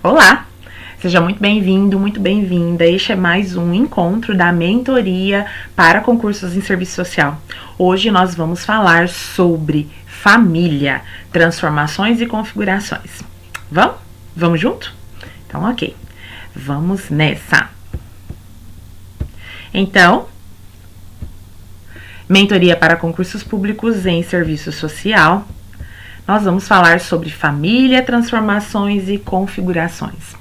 Olá, seja muito bem-vindo, muito bem-vinda. Este é mais um encontro da mentoria para concursos em serviço social. Hoje nós vamos falar sobre família, transformações e configurações. Vamos? Vamos junto? Então, ok. Vamos nessa. Então, mentoria para concursos públicos em serviço social. Nós vamos falar sobre família, transformações e configurações.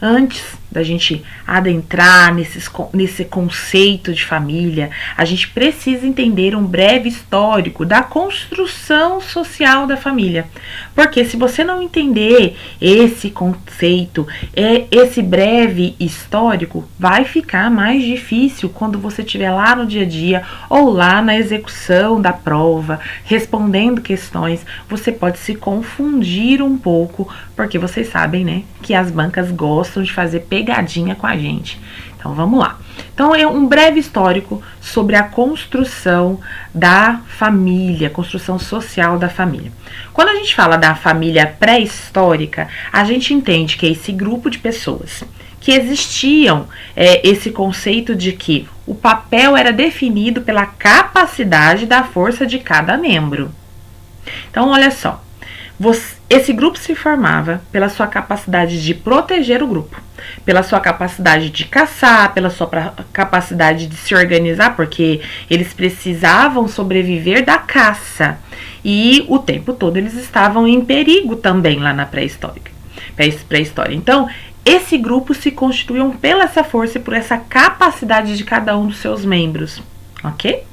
Antes da gente adentrar nesse conceito de família, a gente precisa entender um breve histórico da construção social da família. Porque se você não entender esse conceito, esse breve histórico, vai ficar mais difícil quando você estiver lá no dia a dia ou lá na execução da prova, respondendo questões. Você pode se confundir um pouco, porque vocês sabem, né, que as bancas gostam de fazer pegadinha com a gente. Então vamos lá. Então é um breve histórico sobre a construção da família, construção social da família. Quando a gente fala da família pré-histórica, a gente entende que é esse grupo de pessoas que existiam, esse conceito de que o papel era definido pela capacidade da força de cada membro. Então olha só, esse grupo se formava pela sua capacidade de proteger o grupo, pela sua capacidade de caçar, pela sua capacidade de se organizar, porque eles precisavam sobreviver da caça. E o tempo todo eles estavam em perigo também lá na pré-história. Então, esse grupo se constituiu pela essa força e por essa capacidade de cada um dos seus membros, ok?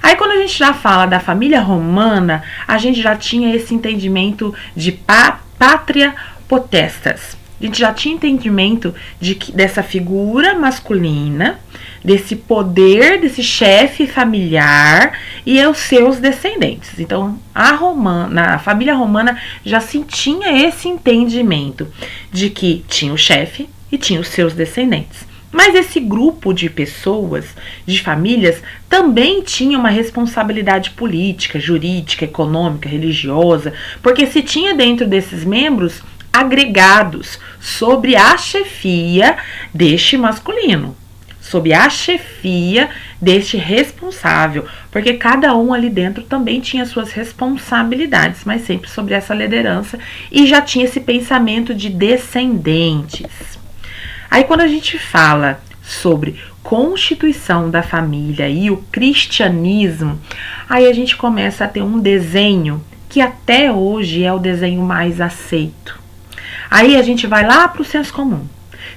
Aí quando a gente já fala da família romana, a gente já tinha esse entendimento de pátria potestas. A gente já tinha entendimento dessa figura masculina, desse poder, desse chefe familiar e os seus descendentes. Então, a família romana já se tinha esse entendimento de que tinha o chefe e tinha os seus descendentes. Mas esse grupo de pessoas, de famílias, também tinha uma responsabilidade política, jurídica, econômica, religiosa, porque se tinha dentro desses membros agregados sobre a chefia deste masculino, sob a chefia deste responsável, porque cada um ali dentro também tinha suas responsabilidades, mas sempre sobre essa liderança, e já tinha esse pensamento de descendentes. Aí quando a gente fala sobre constituição da família e o cristianismo, aí a gente começa a ter um desenho que até hoje é o desenho mais aceito. Aí a gente vai lá para o senso comum,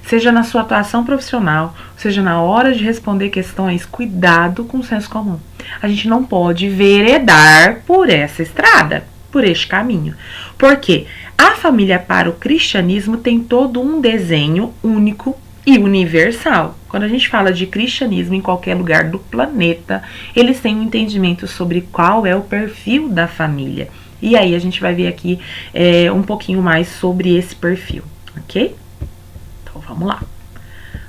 seja na sua atuação profissional, seja na hora de responder questões, cuidado com o senso comum. A gente não pode veredar por essa estrada, por este caminho. Por quê? A família para o cristianismo tem todo um desenho único e universal. Quando a gente fala de cristianismo em qualquer lugar do planeta, eles têm um entendimento sobre qual é o perfil da família. E aí a gente vai ver aqui um pouquinho mais sobre esse perfil, ok? Então vamos lá.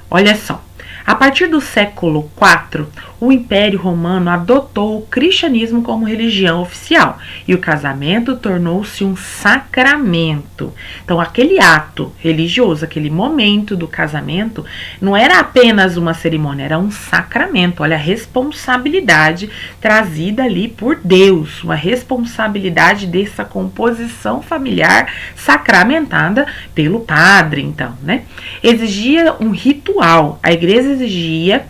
Olha só. A partir do século IV, o Império Romano adotou o cristianismo como religião oficial e o casamento tornou-se um sacramento. Então, aquele ato religioso, aquele momento do casamento, não era apenas uma cerimônia, era um sacramento. Olha a responsabilidade trazida ali por Deus, uma responsabilidade dessa composição familiar sacramentada pelo padre, então, né? Exigia um ritual, a igreja exigia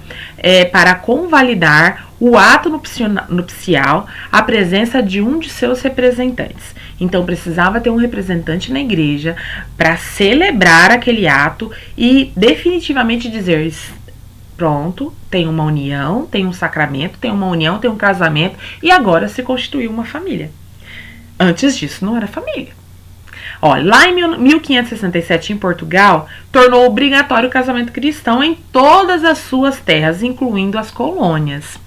para convalidar o ato nupcial a presença de um de seus representantes. Então precisava ter um representante na igreja para celebrar aquele ato e definitivamente dizer: pronto, tem uma união, tem um sacramento, tem uma união, tem um casamento e agora se constituiu uma família. Antes disso não era família. Lá em 1567, em Portugal, tornou obrigatório o casamento cristão em todas as suas terras, incluindo as colônias.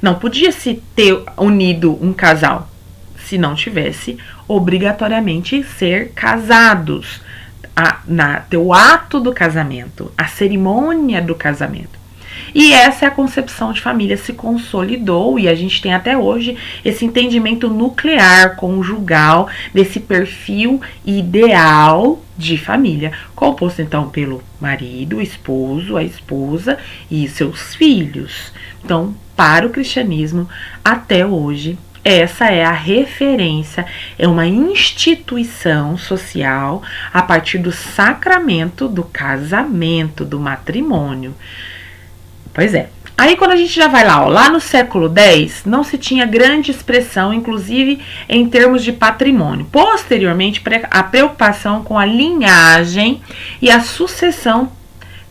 Não podia se ter unido um casal se não tivesse obrigatoriamente ser casados. Ter o ato do casamento, a cerimônia do casamento. E essa é a concepção de família, se consolidou e a gente tem até hoje esse entendimento nuclear, conjugal, desse perfil ideal de família, composto então pelo marido, o esposo, a esposa e seus filhos. Então, para o cristianismo, até hoje, essa é a referência, é uma instituição social a partir do sacramento do casamento, do matrimônio. Pois é. Aí quando a gente já vai lá, ó, lá no século X, não se tinha grande expressão, inclusive em termos de patrimônio. Posteriormente, a preocupação com a linhagem e a sucessão,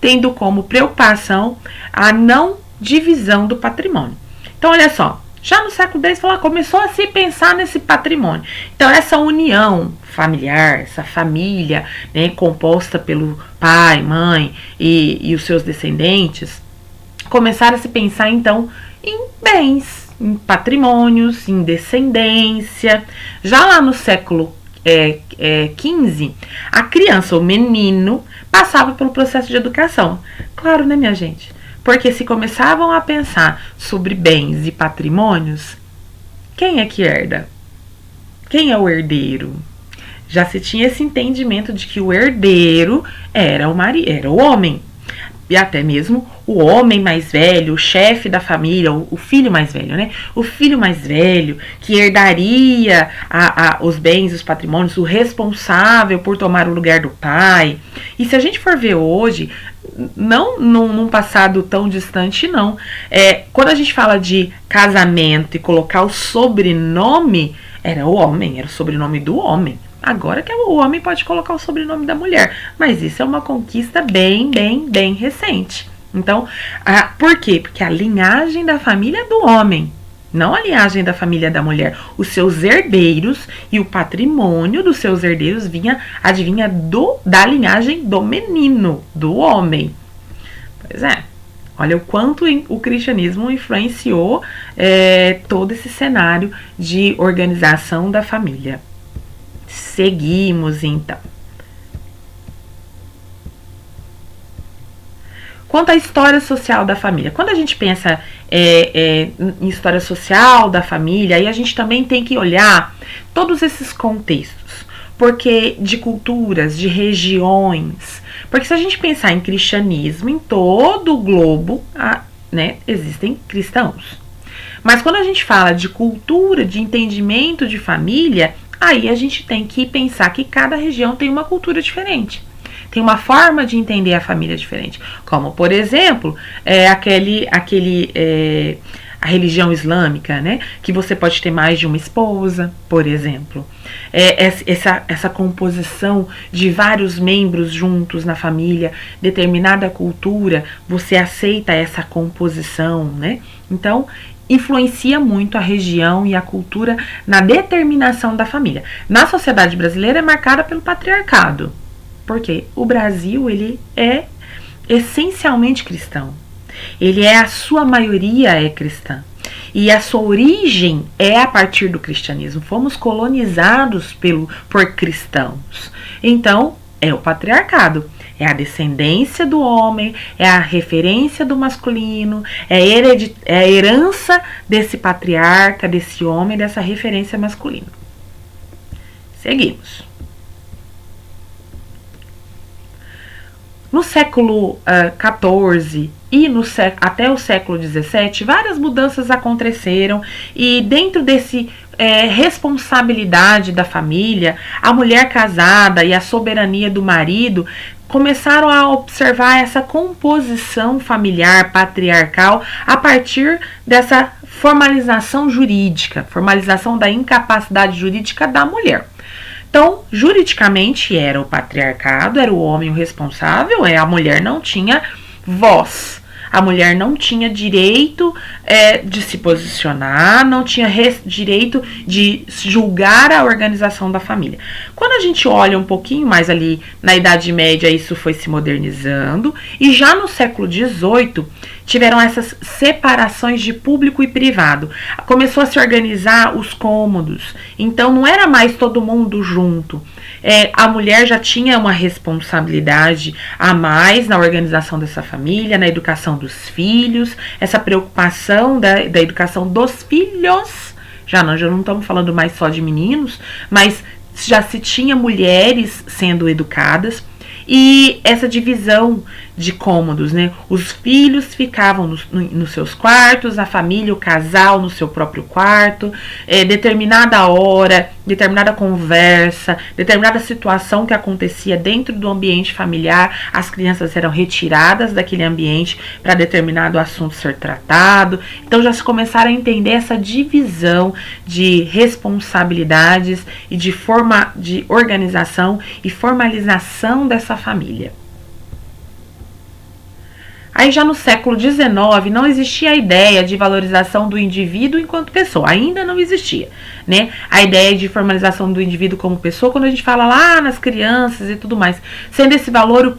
tendo como preocupação a não divisão do patrimônio. Então, olha só, já no século X começou a se pensar nesse patrimônio. Então, essa união familiar, essa família, né, composta pelo pai, mãe e os seus descendentes, começaram a se pensar, então, em bens, em patrimônios, em descendência. Já lá no século XV, a criança, o menino, passava pelo processo de educação. Claro, né, minha gente? Porque se começavam a pensar sobre bens e patrimônios, quem é que herda? Quem é o herdeiro? Já se tinha esse entendimento de que o herdeiro era o homem. E até mesmo o homem mais velho, o chefe da família, o filho mais velho, né? O filho mais velho que herdaria os bens, os patrimônios, o responsável por tomar o lugar do pai. E se a gente for ver hoje, não num passado tão distante, não. Quando a gente fala de casamento e colocar o sobrenome, era o homem, era o sobrenome do homem. Agora que o homem pode colocar o sobrenome da mulher. Mas isso é uma conquista bem recente. Então, por quê? Porque a linhagem da família é do homem, não a linhagem da família da mulher. Os seus herdeiros e o patrimônio dos seus herdeiros adivinha da linhagem do menino, do homem. Pois é. Olha o quanto o cristianismo influenciou todo esse cenário de organização da família. Seguimos, então. Quanto à história social da família. Quando a gente pensa em história social da família, aí a gente também tem que olhar todos esses contextos. Porque de culturas, de regiões. Porque se a gente pensar em cristianismo, em todo o globo, né, existem cristãos. Mas quando a gente fala de cultura, de entendimento de família, aí a gente tem que pensar que cada região tem uma cultura diferente. Tem uma forma de entender a família diferente. Como, por exemplo, a religião islâmica, né? Que você pode ter mais de uma esposa, por exemplo. Essa composição de vários membros juntos na família, determinada cultura, você aceita essa composição, né? Então, influencia muito a região e a cultura na determinação da família. Na sociedade brasileira é marcada pelo patriarcado, porque o Brasil ele é essencialmente cristão. A sua maioria é cristã. E a sua origem é a partir do cristianismo. Fomos colonizados por cristãos. Então, é o patriarcado. É a descendência do homem, é a referência do masculino, é a herança desse patriarca, desse homem, dessa referência masculina. Seguimos. No século XIV e até o século XVII, várias mudanças aconteceram e dentro desse responsabilidade da família, a mulher casada e a soberania do marido começaram a observar essa composição familiar patriarcal a partir dessa formalização jurídica, formalização da incapacidade jurídica da mulher. Então, juridicamente era o patriarcado, era o homem o responsável, a mulher não tinha voz. A mulher não tinha direito de se posicionar, não tinha direito de julgar a organização da família. Quando a gente olha um pouquinho mais ali na Idade Média, isso foi se modernizando. E já no século XVIII, tiveram essas separações de público e privado. Começou a se organizar os cômodos. Então não era mais todo mundo junto. A mulher já tinha uma responsabilidade a mais na organização dessa família, na educação dos filhos, essa preocupação da educação dos filhos. Já não estamos falando mais só de meninos, mas já se tinha mulheres sendo educadas. E essa divisão de cômodos, né? Os filhos ficavam nos seus quartos, a família, o casal no seu próprio quarto, determinada hora, determinada conversa, determinada situação que acontecia dentro do ambiente familiar, as crianças eram retiradas daquele ambiente para determinado assunto ser tratado. Então já se começaram a entender essa divisão de responsabilidades e de organização e formalização dessa família. Aí já no século XIX não existia a ideia de valorização do indivíduo enquanto pessoa, ainda não existia, né? A ideia de formalização do indivíduo como pessoa, quando a gente fala lá nas crianças e tudo mais, sendo esse valor,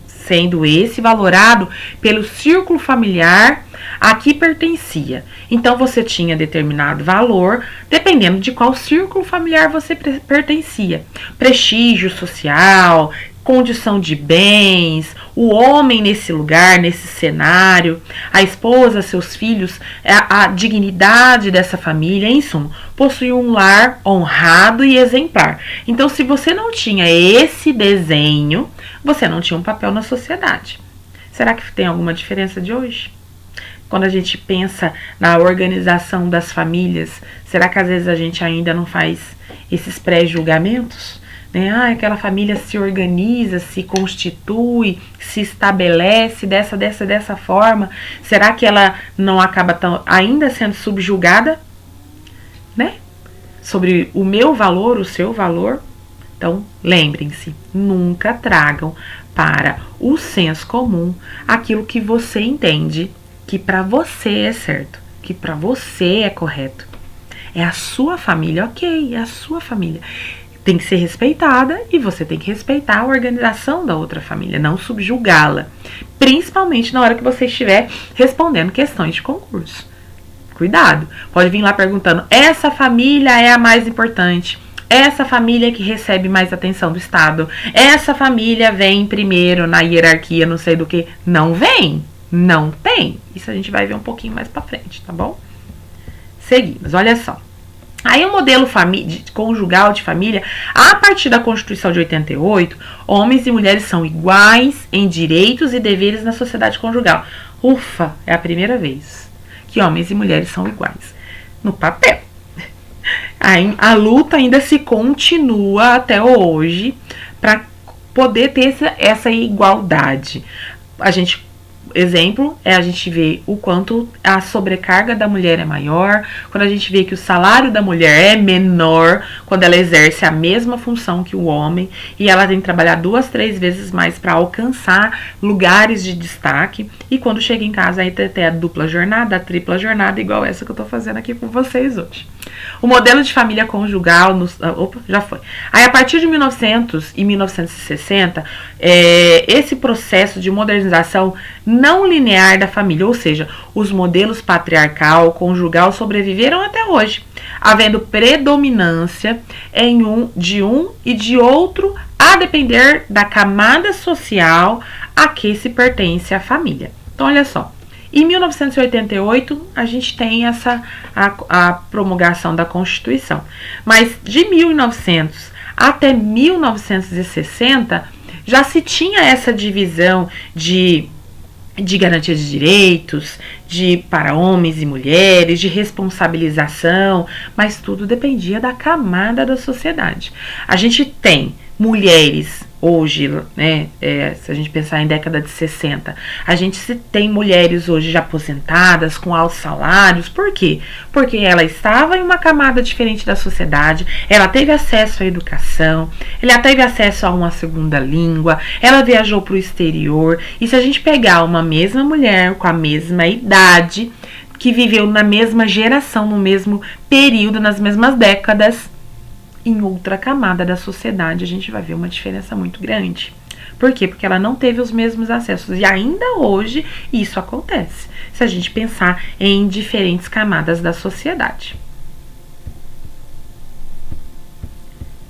sendo esse valorado pelo círculo familiar a que pertencia. Então você tinha determinado valor dependendo de qual círculo familiar você pertencia. Prestígio social, condição de bens, o homem nesse lugar, nesse cenário, a esposa, seus filhos, a dignidade dessa família, em suma, possuir um lar honrado e exemplar. Então, se você não tinha esse desenho, você não tinha um papel na sociedade. Será que tem alguma diferença de hoje? Quando a gente pensa na organização das famílias, será que às vezes a gente ainda não faz esses pré-julgamentos? Né? Aquela família se organiza, se constitui, se estabelece dessa forma. Será que ela não acaba ainda sendo subjugada, né? Sobre o meu valor, o seu valor? Então, lembrem-se, nunca tragam para o senso comum aquilo que você entende que para você é certo, que para você é correto. É a sua família, ok, é a sua família. Tem que ser respeitada e você tem que respeitar a organização da outra família, não subjugá-la, principalmente na hora que você estiver respondendo questões de concurso. Cuidado, pode vir lá perguntando, essa família é a mais importante, essa família que recebe mais atenção do Estado, essa família vem primeiro na hierarquia, não sei do que. Não vem, não tem. Isso a gente vai ver um pouquinho mais pra frente, tá bom? Seguimos, olha só. Aí o modelo conjugal de família, a partir da Constituição de 88, homens e mulheres são iguais em direitos e deveres na sociedade conjugal. Ufa, é a primeira vez que homens e mulheres são iguais no papel. A luta ainda se continua até hoje para poder ter essa igualdade. Exemplo, a gente vê o quanto a sobrecarga da mulher é maior, quando a gente vê que o salário da mulher é menor, quando ela exerce a mesma função que o homem, e ela tem que trabalhar 2, 3 vezes mais para alcançar lugares de destaque, e quando chega em casa aí tem a dupla jornada, a tripla jornada, igual essa que eu tô fazendo aqui com vocês hoje. O modelo de família conjugal, já foi. Aí a partir de 1900 e 1960, esse processo de modernização não linear da família, ou seja, os modelos patriarcal, conjugal sobreviveram até hoje, havendo predominância de um e de outro, a depender da camada social a que se pertence a família. Então, olha só. Em 1988, a gente tem a promulgação da Constituição. Mas de 1900 até 1960, já se tinha essa divisão de garantia de direitos, para homens e mulheres, de responsabilização, mas tudo dependia da camada da sociedade. A gente tem mulheres hoje, né, se a gente pensar em década de 60, a gente tem mulheres hoje já aposentadas, com altos salários. Por quê? Porque ela estava em uma camada diferente da sociedade, ela teve acesso à educação, ela teve acesso a uma segunda língua, ela viajou para o exterior. E se a gente pegar uma mesma mulher com a mesma idade, que viveu na mesma geração, no mesmo período, nas mesmas décadas, em outra camada da sociedade, a gente vai ver uma diferença muito grande. Por quê? Porque ela não teve os mesmos acessos. E ainda hoje isso acontece, se a gente pensar em diferentes camadas da sociedade.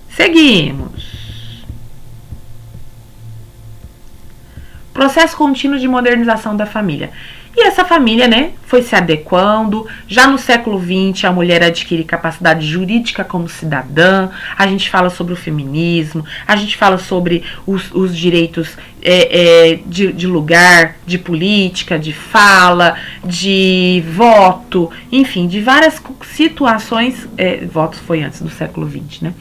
Seguimos. Processo contínuo de modernização da família. E essa família, né, foi se adequando. Já no século XX, a mulher adquire capacidade jurídica como cidadã. A gente fala sobre o feminismo, a gente fala sobre os direitos de lugar, de política, de fala, de voto, enfim, de várias situações. Voto foi antes do século XX, né?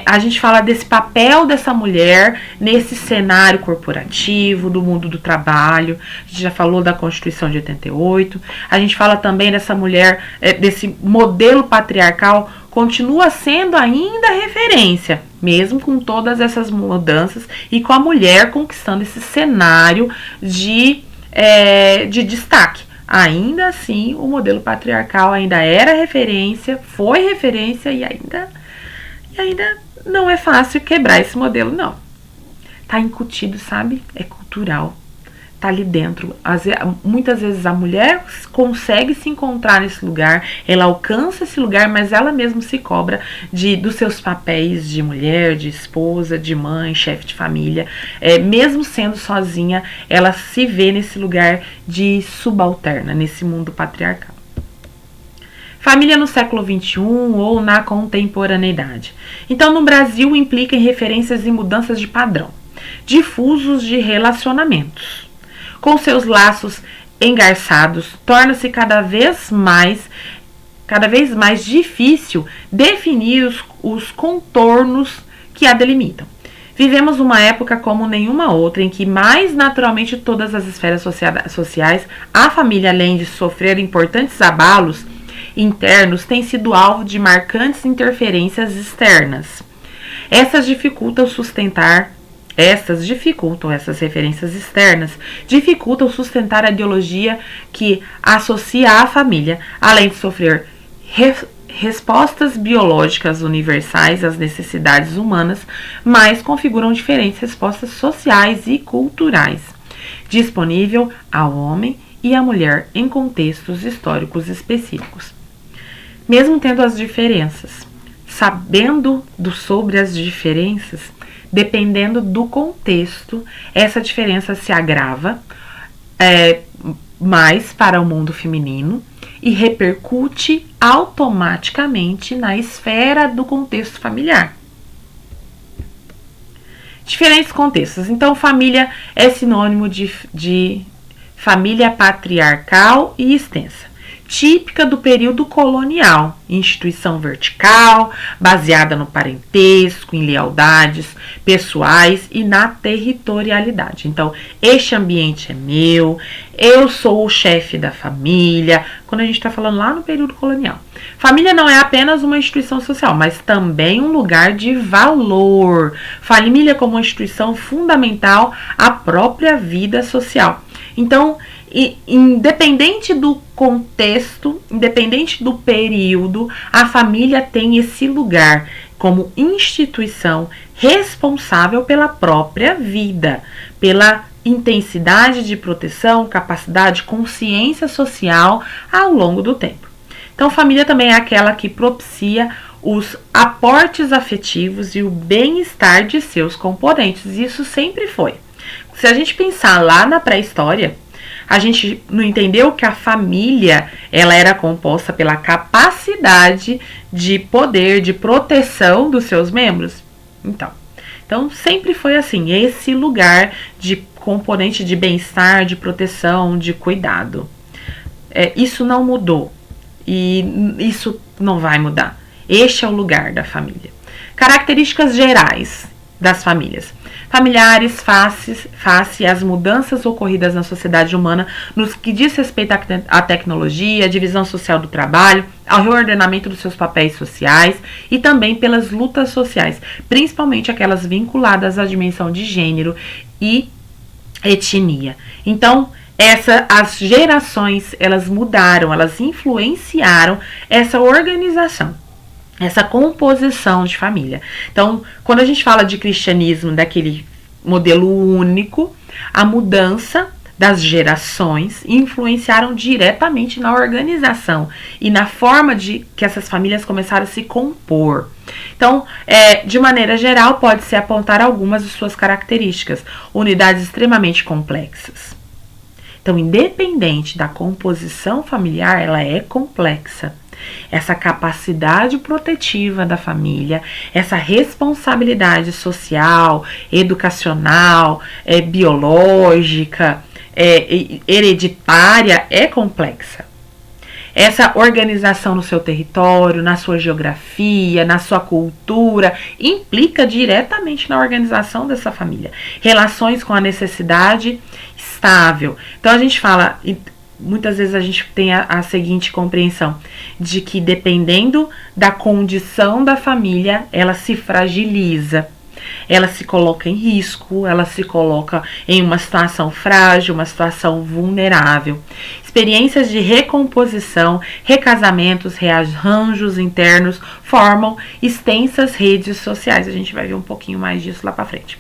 A gente fala desse papel dessa mulher nesse cenário corporativo, do mundo do trabalho. A gente já falou da Constituição de 88. A gente fala também dessa mulher, desse modelo patriarcal, continua sendo ainda referência, mesmo com todas essas mudanças e com a mulher conquistando esse cenário de destaque. Ainda assim, o modelo patriarcal ainda era referência, foi referência e ainda não é fácil quebrar esse modelo, não. Tá incutido, sabe? É cultural. Tá ali dentro. Muitas vezes a mulher consegue se encontrar nesse lugar, ela alcança esse lugar, mas ela mesma se cobra dos seus papéis de mulher, de esposa, de mãe, chefe de família. Mesmo sendo sozinha, ela se vê nesse lugar de subalterna, nesse mundo patriarcal. Família no século XXI ou na contemporaneidade. Então, no Brasil, implica em referências e mudanças de padrão, difusos de relacionamentos. Com seus laços engarçados, torna-se cada vez mais difícil definir os contornos que a delimitam. Vivemos uma época como nenhuma outra, em que mais naturalmente todas as esferas sociais, a família, além de sofrer importantes abalos internos, tem sido alvo de marcantes interferências externas. Essas dificultam essas referências externas, dificultam sustentar a ideologia que associa a família, além de sofrer respostas biológicas universais às necessidades humanas, mas configuram diferentes respostas sociais e culturais, disponível ao homem e à mulher em contextos históricos específicos. Mesmo tendo as diferenças, sabendo sobre as diferenças, dependendo do contexto, essa diferença se agrava mais para o mundo feminino e repercute automaticamente na esfera do contexto familiar. Diferentes contextos. Então, família é sinônimo de família patriarcal e extensa, típica do período colonial, instituição vertical, baseada no parentesco, em lealdades pessoais e na territorialidade. Então, este ambiente é meu, eu sou o chefe da família, quando a gente está falando lá no período colonial. Família não é apenas uma instituição social, mas também um lugar de valor. Família como uma instituição fundamental à própria vida social. Então, independente do contexto, independente do período, a família tem esse lugar como instituição responsável pela própria vida, pela intensidade de proteção, capacidade, consciência social ao longo do tempo. Então, família também é aquela que propicia os aportes afetivos e o bem-estar de seus componentes. Isso sempre foi. Se a gente pensar lá na pré-história, a gente não entendeu que a família ela era composta pela capacidade de poder, de proteção dos seus membros? Então sempre foi assim, esse lugar de componente de bem-estar, de proteção, de cuidado. Isso não mudou e isso não vai mudar. Este é o lugar da família. Características gerais das famílias. Familiares face às mudanças ocorridas na sociedade humana nos que diz respeito à tecnologia, à divisão social do trabalho, ao reordenamento dos seus papéis sociais e também pelas lutas sociais, principalmente aquelas vinculadas à dimensão de gênero e etnia. Então, as gerações, elas mudaram, elas influenciaram essa organização, essa composição de família. Então, quando a gente fala de cristianismo, daquele modelo único, a mudança das gerações influenciaram diretamente na organização e na forma de que essas famílias começaram a se compor. Então, de maneira geral, pode-se apontar algumas de suas características. Unidades extremamente complexas. Então, independente da composição familiar, ela é complexa. Essa capacidade protetiva da família, essa responsabilidade social, educacional, biológica, hereditária é complexa. Essa organização no seu território, na sua geografia, na sua cultura, implica diretamente na organização dessa família. Relações com a necessidade estável. Então a gente fala, muitas vezes a gente tem a seguinte compreensão, de que dependendo da condição da família, ela se fragiliza. Ela se coloca em risco, ela se coloca em uma situação frágil, uma situação vulnerável. Experiências de recomposição, recasamentos, rearranjos internos formam extensas redes sociais. A gente vai ver um pouquinho mais disso lá para frente.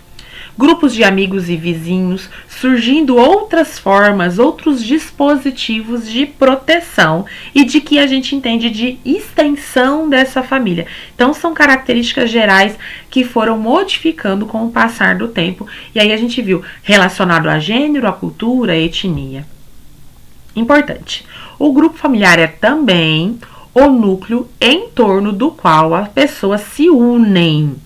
Grupos de amigos e vizinhos, surgindo outras formas, outros dispositivos de proteção e de que a gente entende de extensão dessa família. Então, são características gerais que foram modificando com o passar do tempo. E aí a gente viu relacionado a gênero, a cultura, a etnia. Importante. O grupo familiar é também o núcleo em torno do qual as pessoas se unem.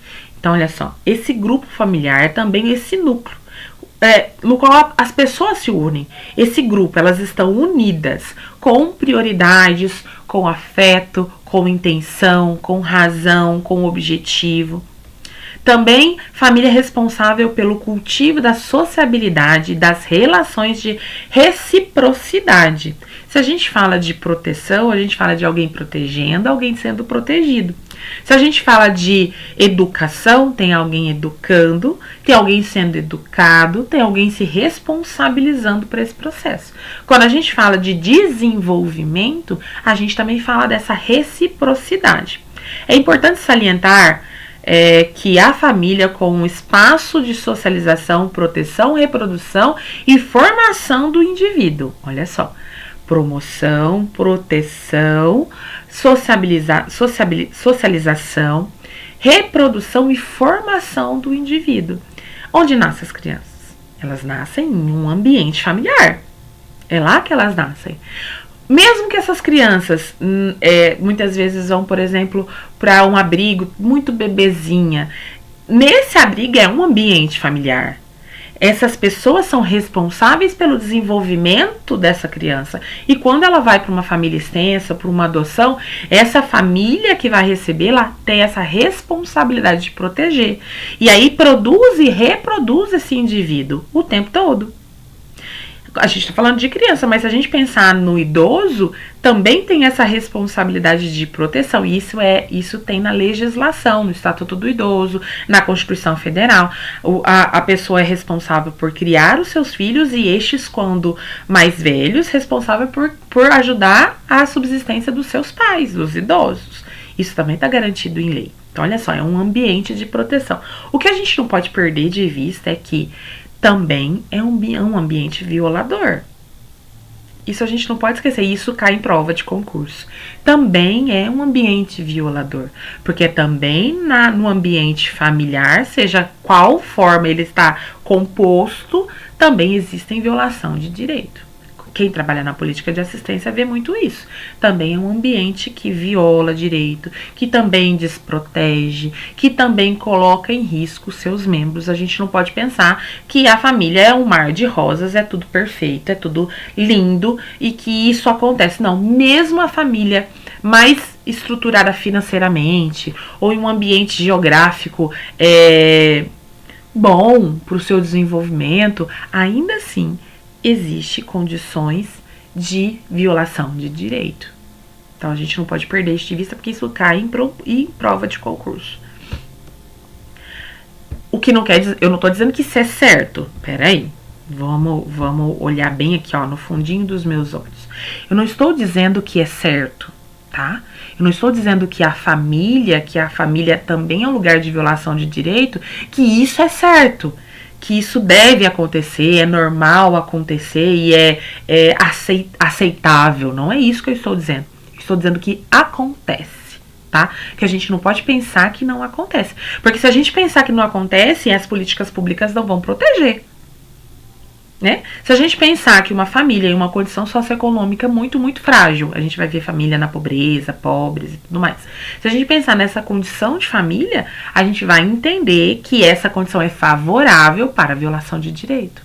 Então, olha só, esse grupo familiar é também esse núcleo, no qual as pessoas se unem. Esse grupo, elas estão unidas com prioridades, com afeto, com intenção, com razão, com objetivo. Também, família responsável pelo cultivo da sociabilidade, das relações de reciprocidade. Se a gente fala de proteção, a gente fala de alguém protegendo, alguém sendo protegido. Se a gente fala de educação, tem alguém educando, tem alguém sendo educado, tem alguém se responsabilizando por esse processo. Quando a gente fala de desenvolvimento, a gente também fala dessa reciprocidade. É importante salientar que a família com um espaço de socialização, proteção, reprodução e formação do indivíduo. Olha só, promoção, proteção, socialização, reprodução e formação do indivíduo. Onde nascem as crianças? Elas nascem em um ambiente familiar. É lá que elas nascem. Mesmo que essas crianças muitas vezes vão, por exemplo, para um abrigo muito bebezinha, nesse abrigo é um ambiente familiar. Essas pessoas são responsáveis pelo desenvolvimento dessa criança. E quando ela vai para uma família extensa, para uma adoção, essa família que vai recebê-la tem essa responsabilidade de proteger. E aí produz e reproduz esse indivíduo o tempo todo. A gente está falando de criança, mas se a gente pensar no idoso, também tem essa responsabilidade de proteção. E isso tem na legislação, no Estatuto do Idoso, na Constituição Federal. A pessoa é responsável por criar os seus filhos e estes, quando mais velhos, responsável por ajudar a subsistência dos seus pais, dos idosos. Isso também está garantido em lei. Então, olha só, é um ambiente de proteção. O que a gente não pode perder de vista é que também é um ambiente violador. Isso a gente não pode esquecer. Isso cai em prova de concurso. Também é um ambiente violador. Porque também no ambiente familiar, seja qual forma ele está composto, também existem violação de direito. Quem trabalha na política de assistência vê muito isso. Também é um ambiente que viola direito, que também desprotege, que também coloca em risco seus membros. A gente não pode pensar que a família é um mar de rosas, é tudo perfeito, é tudo lindo e que isso acontece. Não, mesmo a família mais estruturada financeiramente ou em um ambiente geográfico bom para o seu desenvolvimento, ainda assim existe condições de violação de direito. Então a gente não pode perder isso de vista, porque isso cai em prova de concurso. O que não quer dizer, eu não estou dizendo que isso é certo. Peraí, vamos olhar bem aqui, ó, no fundinho dos meus olhos. Eu não estou dizendo que é certo, tá? Eu não estou dizendo que a família também é um lugar de violação de direito, que isso é certo. que isso deve acontecer, é normal acontecer e é aceitável. Não é isso que eu estou dizendo. Estou dizendo que acontece, tá? Que a gente não pode pensar que não acontece. Porque se a gente pensar que não acontece, as políticas públicas não vão proteger. Né? Se a gente pensar que uma família em uma condição socioeconômica muito, muito frágil, a gente vai ver família na pobreza, pobres e tudo mais. Se a gente pensar nessa condição de família, a gente vai entender que essa condição é favorável para a violação de direito.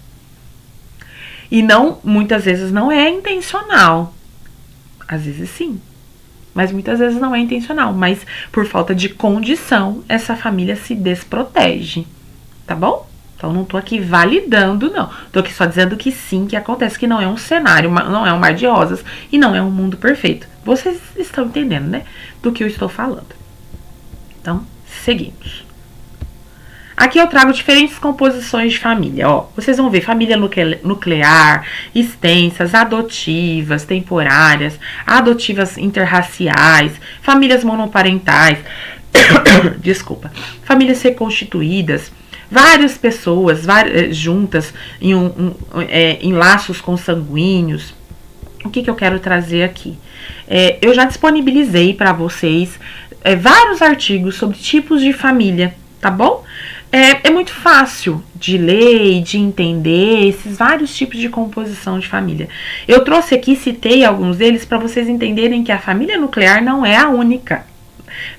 E não, muitas vezes não é intencional. Às vezes sim. Mas muitas vezes não é intencional. Mas por falta de condição, essa família se desprotege. Tá bom? Então, não tô aqui validando, não. Tô aqui só dizendo que sim, que acontece, que não é um cenário, não é um mar de rosas e não é um mundo perfeito. Vocês estão entendendo, né? Do que eu estou falando. Então, seguimos. Aqui eu trago diferentes composições de família. Ó, vocês vão ver família nuclear, extensas, adotivas, temporárias, adotivas interraciais, famílias monoparentais, desculpa, famílias reconstituídas, várias pessoas juntas em laços consanguíneos. O que eu quero trazer aqui? Eu já disponibilizei para vocês vários artigos sobre tipos de família, tá bom? É muito fácil de ler e de entender esses vários tipos de composição de família. Eu trouxe aqui, citei alguns deles para vocês entenderem que a família nuclear não é a única.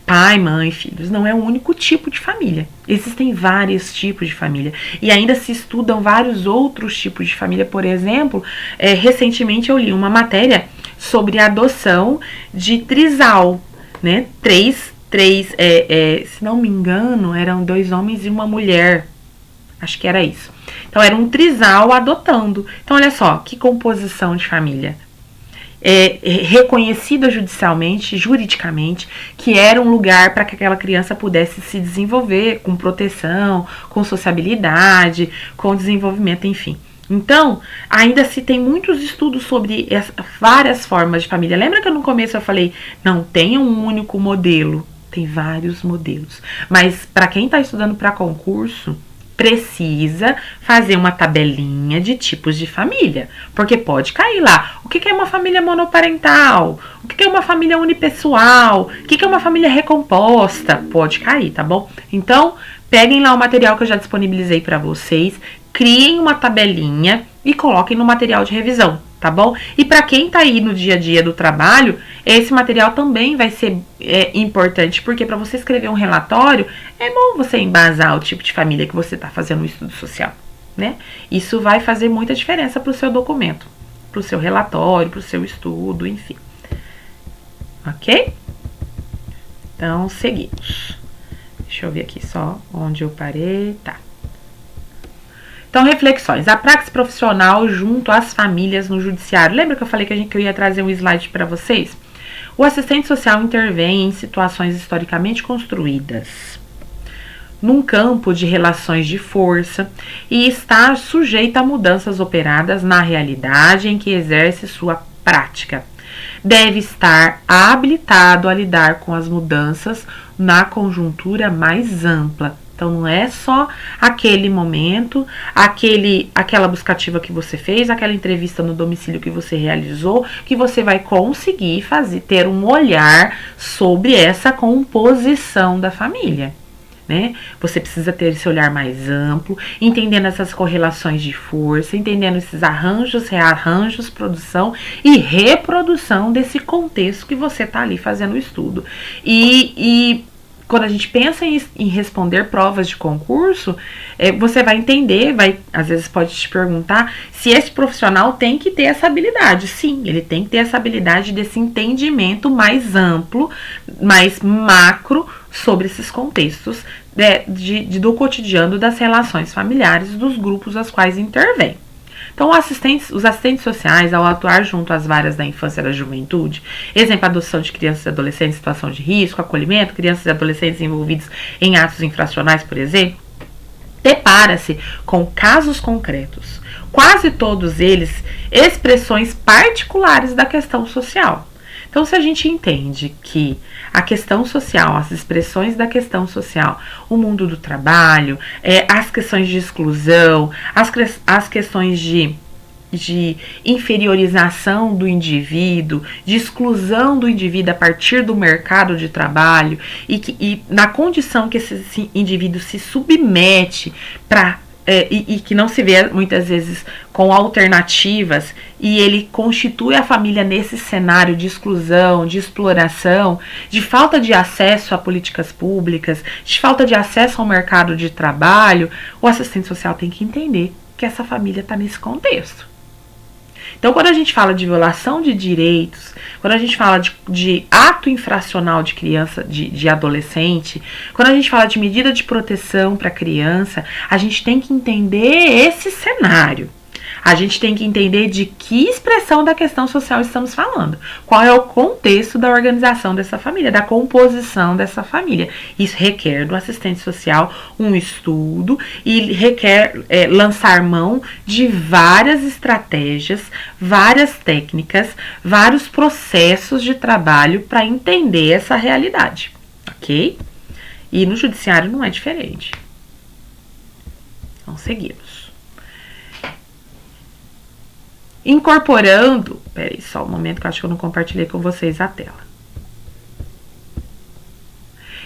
Pai, mãe, filhos, não é o único tipo de família. Existem vários tipos de família. E ainda se estudam vários outros tipos de família. Por exemplo, recentemente eu li uma matéria sobre a adoção de trisal, né? Se não me engano, eram 2 homens e uma mulher. Acho que era isso. Então, era um trisal adotando. Então, olha só, que composição de família. Reconhecida judicialmente, juridicamente, que era um lugar para que aquela criança pudesse se desenvolver com proteção, com sociabilidade, com desenvolvimento, enfim. Então, ainda se tem muitos estudos sobre várias formas de família. Lembra que no começo eu falei, não tem um único modelo, tem vários modelos. Mas para quem está estudando para concurso, precisa fazer uma tabelinha de tipos de família, porque pode cair lá. O que é uma família monoparental? O que é uma família unipessoal? O que é uma família recomposta? Pode cair, tá bom? Então, peguem lá o material que eu já disponibilizei para vocês, criem uma tabelinha e coloquem no material de revisão, tá bom? E para quem tá aí no dia a dia do trabalho, esse material também vai ser importante, porque para você escrever um relatório, é bom você embasar o tipo de família que você tá fazendo no estudo social, né? Isso vai fazer muita diferença pro seu documento, pro seu relatório, pro seu estudo, enfim. Ok? Então, seguimos. Deixa eu ver aqui só onde eu parei. Tá. Então, reflexões. A praxis profissional junto às famílias no judiciário. Lembra que eu falei que eu ia trazer um slide para vocês? O assistente social intervém em situações historicamente construídas num campo de relações de força e está sujeito a mudanças operadas na realidade em que exerce sua prática. Deve estar habilitado a lidar com as mudanças na conjuntura mais ampla. Então, não é só aquele momento, aquela buscativa que você fez, aquela entrevista no domicílio que você realizou, que você vai conseguir ter um olhar sobre essa composição da família, né? Você precisa ter esse olhar mais amplo, entendendo essas correlações de força, entendendo esses arranjos, rearranjos, produção e reprodução desse contexto que você está ali fazendo o estudo. E quando a gente pensa em responder provas de concurso, você vai entender, às vezes pode te perguntar se esse profissional tem que ter essa habilidade. Sim, ele tem que ter essa habilidade desse entendimento mais amplo, mais macro sobre esses contextos do cotidiano das relações familiares dos grupos aos quais intervém. Então, os assistentes sociais, ao atuar junto às varas da infância e da juventude, exemplo, adoção de crianças e adolescentes em situação de risco, acolhimento, crianças e adolescentes envolvidos em atos infracionais, por exemplo, depara-se com casos concretos, quase todos eles expressões particulares da questão social. Então, se a gente entende que a questão social, as expressões da questão social, o mundo do trabalho, as questões de exclusão, as questões de inferiorização do indivíduo, de exclusão do indivíduo a partir do mercado de trabalho e na condição que esse indivíduo se submete e que não se vê muitas vezes com alternativas e ele constitui a família nesse cenário de exclusão, de exploração, de falta de acesso a políticas públicas, de falta de acesso ao mercado de trabalho, o assistente social tem que entender que essa família está nesse contexto. Então, quando a gente fala de violação de direitos, quando a gente fala de ato infracional de criança, de adolescente, quando a gente fala de medida de proteção para criança, a gente tem que entender esse cenário. A gente tem que entender de que expressão da questão social estamos falando. Qual é o contexto da organização dessa família, da composição dessa família. Isso requer do assistente social um estudo e requer lançar mão de várias estratégias, várias técnicas, vários processos de trabalho para entender essa realidade, ok? E no judiciário não é diferente. Então, seguimos. Incorporando, peraí, só um momento que eu acho que eu não compartilhei com vocês a tela.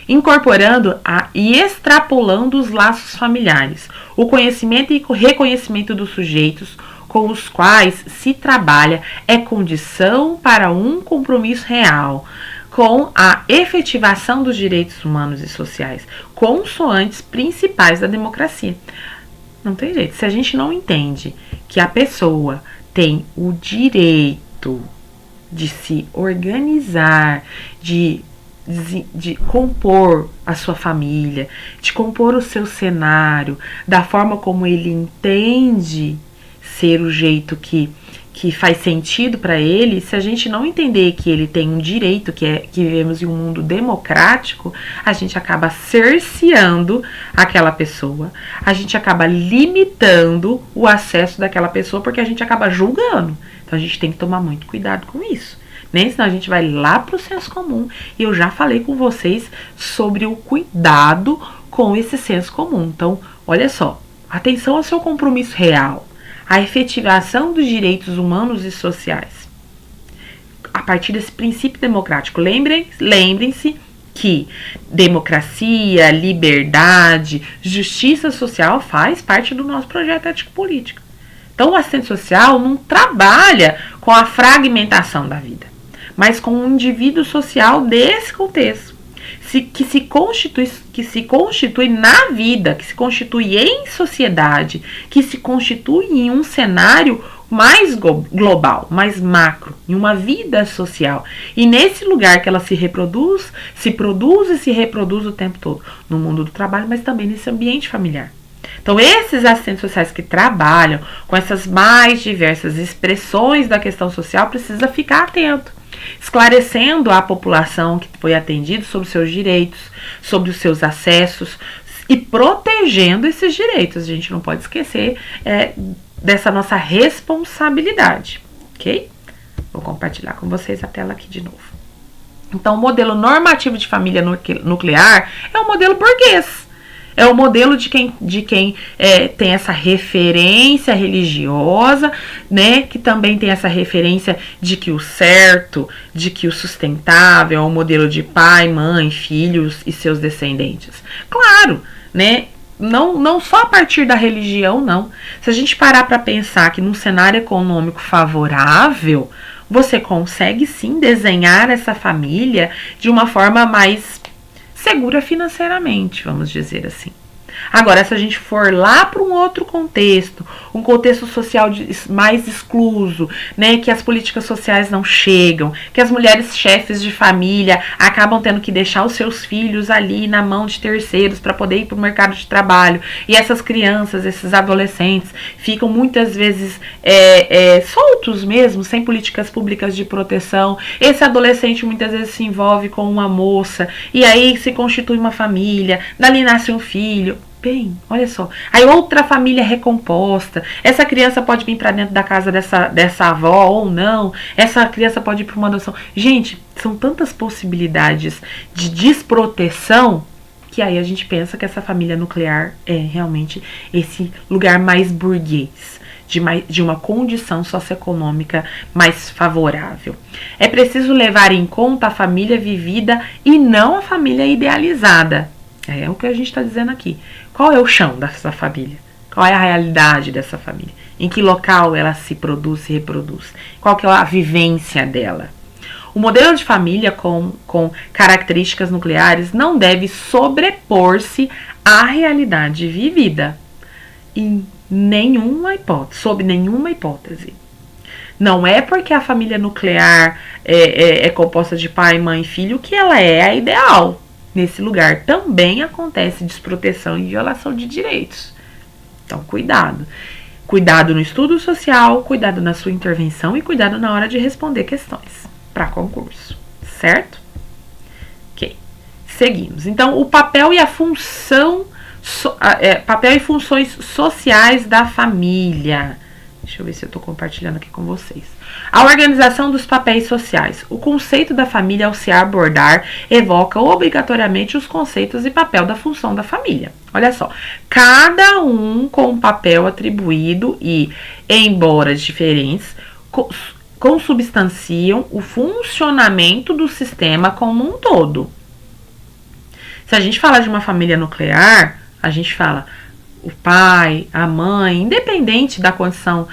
Incorporando e extrapolando os laços familiares, o conhecimento e reconhecimento dos sujeitos com os quais se trabalha é condição para um compromisso real com a efetivação dos direitos humanos e sociais, consoantes principais da democracia. Não tem jeito, se a gente não entende que a pessoa tem o direito de se organizar, de compor a sua família, de compor o seu cenário, da forma como ele entende ser o jeito que faz sentido para ele. Se a gente não entender que ele tem um direito, que vivemos em um mundo democrático, a gente acaba cerceando aquela pessoa, a gente acaba limitando o acesso daquela pessoa, porque a gente acaba julgando. Então a gente tem que tomar muito cuidado com isso, né? Senão a gente vai lá para o senso comum, e eu já falei com vocês sobre o cuidado com esse senso comum. Então, olha só, atenção ao seu compromisso real, a efetivação dos direitos humanos e sociais. A partir desse princípio democrático, lembrem-se que democracia, liberdade, justiça social faz parte do nosso projeto ético-político. Então, o assistente social não trabalha com a fragmentação da vida, mas com um indivíduo social desse contexto, que se constitui na vida, que se constitui em sociedade, que se constitui em um cenário mais global, mais macro, em uma vida social. E nesse lugar que ela se produz e se reproduz o tempo todo, no mundo do trabalho, mas também nesse ambiente familiar. Então, esses assistentes sociais que trabalham com essas mais diversas expressões da questão social precisa ficar atento, esclarecendo a população que foi atendida sobre os seus direitos, sobre os seus acessos e protegendo esses direitos. A gente não pode esquecer dessa nossa responsabilidade, ok? Vou compartilhar com vocês a tela aqui de novo. Então, o modelo normativo de família nuclear é um modelo burguês. É o modelo de quem tem essa referência religiosa, né? Que também tem essa referência de que o certo, de que o sustentável é um modelo de pai, mãe, filhos e seus descendentes. Claro, né? Não só a partir da religião, não. Se a gente parar para pensar que num cenário econômico favorável, você consegue sim desenhar essa família de uma forma mais segura financeiramente, vamos dizer assim. Agora, se a gente for lá para um outro contexto, um contexto social mais excluso, né, que as políticas sociais não chegam, que as mulheres chefes de família acabam tendo que deixar os seus filhos ali na mão de terceiros para poder ir para o mercado de trabalho, e essas crianças, esses adolescentes ficam muitas vezes soltos mesmo, sem políticas públicas de proteção. Esse adolescente muitas vezes se envolve com uma moça, e aí se constitui uma família, dali nasce um filho. bem, olha só. Aí outra família recomposta. Essa criança pode vir para dentro da casa dessa avó ou não. Essa criança pode ir para uma adoção. Gente, são tantas possibilidades de desproteção que aí a gente pensa que essa família nuclear é realmente esse lugar mais burguês, de uma condição socioeconômica mais favorável. É preciso levar em conta a família vivida e não a família idealizada. É o que a gente está dizendo aqui. Qual é o chão dessa família? Qual é a realidade dessa família? Em que local ela se produz, se reproduz? Qual que é a vivência dela? O modelo de família com características nucleares não deve sobrepor-se à realidade vivida. Em nenhuma hipótese, sob nenhuma hipótese. Não é porque a família nuclear é composta de pai, mãe e filho que ela é a ideal. Nesse lugar também acontece desproteção e violação de direitos. Então, cuidado. Cuidado no estudo social, cuidado na sua intervenção e cuidado na hora de responder questões para concurso, certo? Ok. Seguimos. Então, o papel e a função, papel e funções sociais da família. Deixa eu ver se eu estou compartilhando aqui com vocês. A organização dos papéis sociais. O conceito da família, ao se abordar, evoca obrigatoriamente os conceitos e papel da função da família. Olha só, cada um com um papel atribuído e, embora diferentes, consubstanciam o funcionamento do sistema como um todo. Se a gente fala de uma família nuclear, a gente fala o pai, a mãe, independente da condição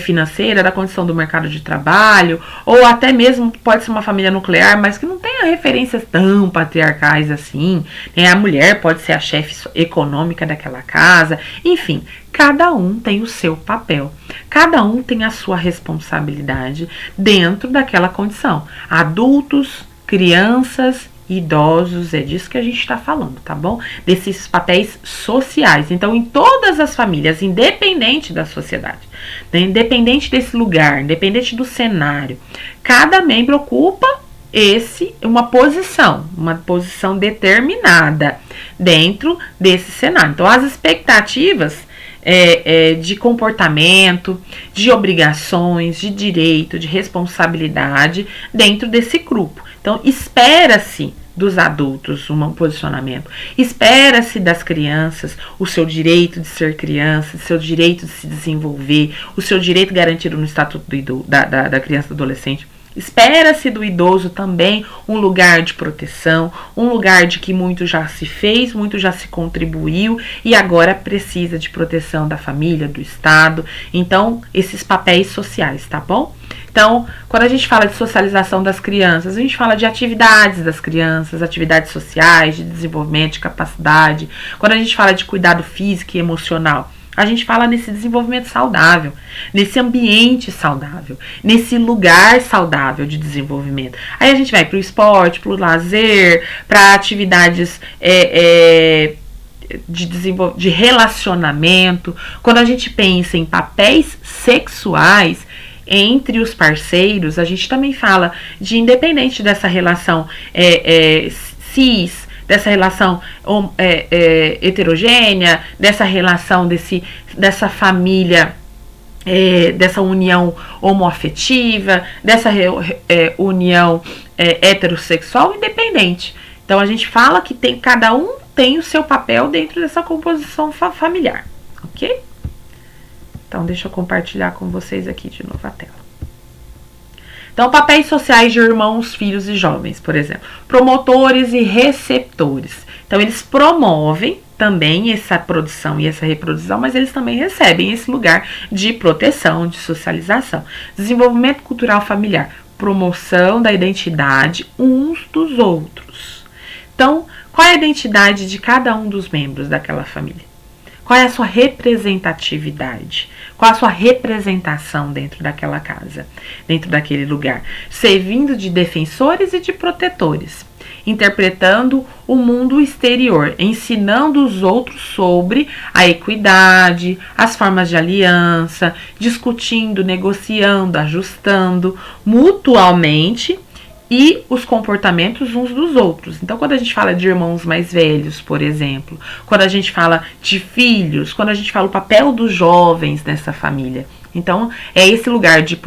financeira, da condição do mercado de trabalho, ou até mesmo pode ser uma família nuclear, mas que não tenha referências tão patriarcais assim, né? A mulher pode ser a chefe econômica daquela casa, enfim, cada um tem o seu papel, cada um tem a sua responsabilidade dentro daquela condição. Adultos, crianças, idosos, é disso que a gente está falando, tá bom? Desses papéis sociais. Então, em todas as famílias, independente da sociedade, né? Independente desse lugar, independente do cenário, cada membro ocupa uma posição determinada dentro desse cenário. Então, as expectativas de comportamento, de obrigações, de direito, de responsabilidade dentro desse grupo. Então, espera-se dos adultos um posicionamento, espera-se das crianças o seu direito de ser criança, o seu direito de se desenvolver, o seu direito garantido no Estatuto da Criança e do Adolescente. Espera-se do idoso também um lugar de proteção, um lugar de que muito já se fez, muito já se contribuiu e agora precisa de proteção da família, do Estado. Então, esses papéis sociais, tá bom? Então, quando a gente fala de socialização das crianças, a gente fala de atividades das crianças, atividades sociais, de desenvolvimento, de capacidade. Quando a gente fala de cuidado físico e emocional, a gente fala nesse desenvolvimento saudável, nesse ambiente saudável, nesse lugar saudável de desenvolvimento. Aí a gente vai para o esporte, para o lazer, para atividades de relacionamento. Quando a gente pensa em papéis sexuais entre os parceiros, a gente também fala de, independente dessa relação cis, dessa relação heterogênea, dessa relação dessa família, dessa união homoafetiva, dessa união heterossexual, independente. Então a gente fala que cada um tem o seu papel dentro dessa composição familiar, ok? Então deixa eu compartilhar com vocês aqui de novo a tela. Então, papéis sociais de irmãos, filhos e jovens, por exemplo. Promotores e receptores. Então, eles promovem também essa produção e essa reprodução, mas eles também recebem esse lugar de proteção, de socialização. Desenvolvimento cultural familiar. Promoção da identidade uns dos outros. Então, qual é a identidade de cada um dos membros daquela família? Qual é a sua representatividade? Qual a sua representação dentro daquela casa, dentro daquele lugar? Servindo de defensores e de protetores, interpretando o mundo exterior, ensinando os outros sobre a equidade, as formas de aliança, discutindo, negociando, ajustando mutuamente e os comportamentos uns dos outros. Então, quando a gente fala de irmãos mais velhos, por exemplo, quando a gente fala de filhos, quando a gente fala o papel dos jovens nessa família. Então, é esse lugar de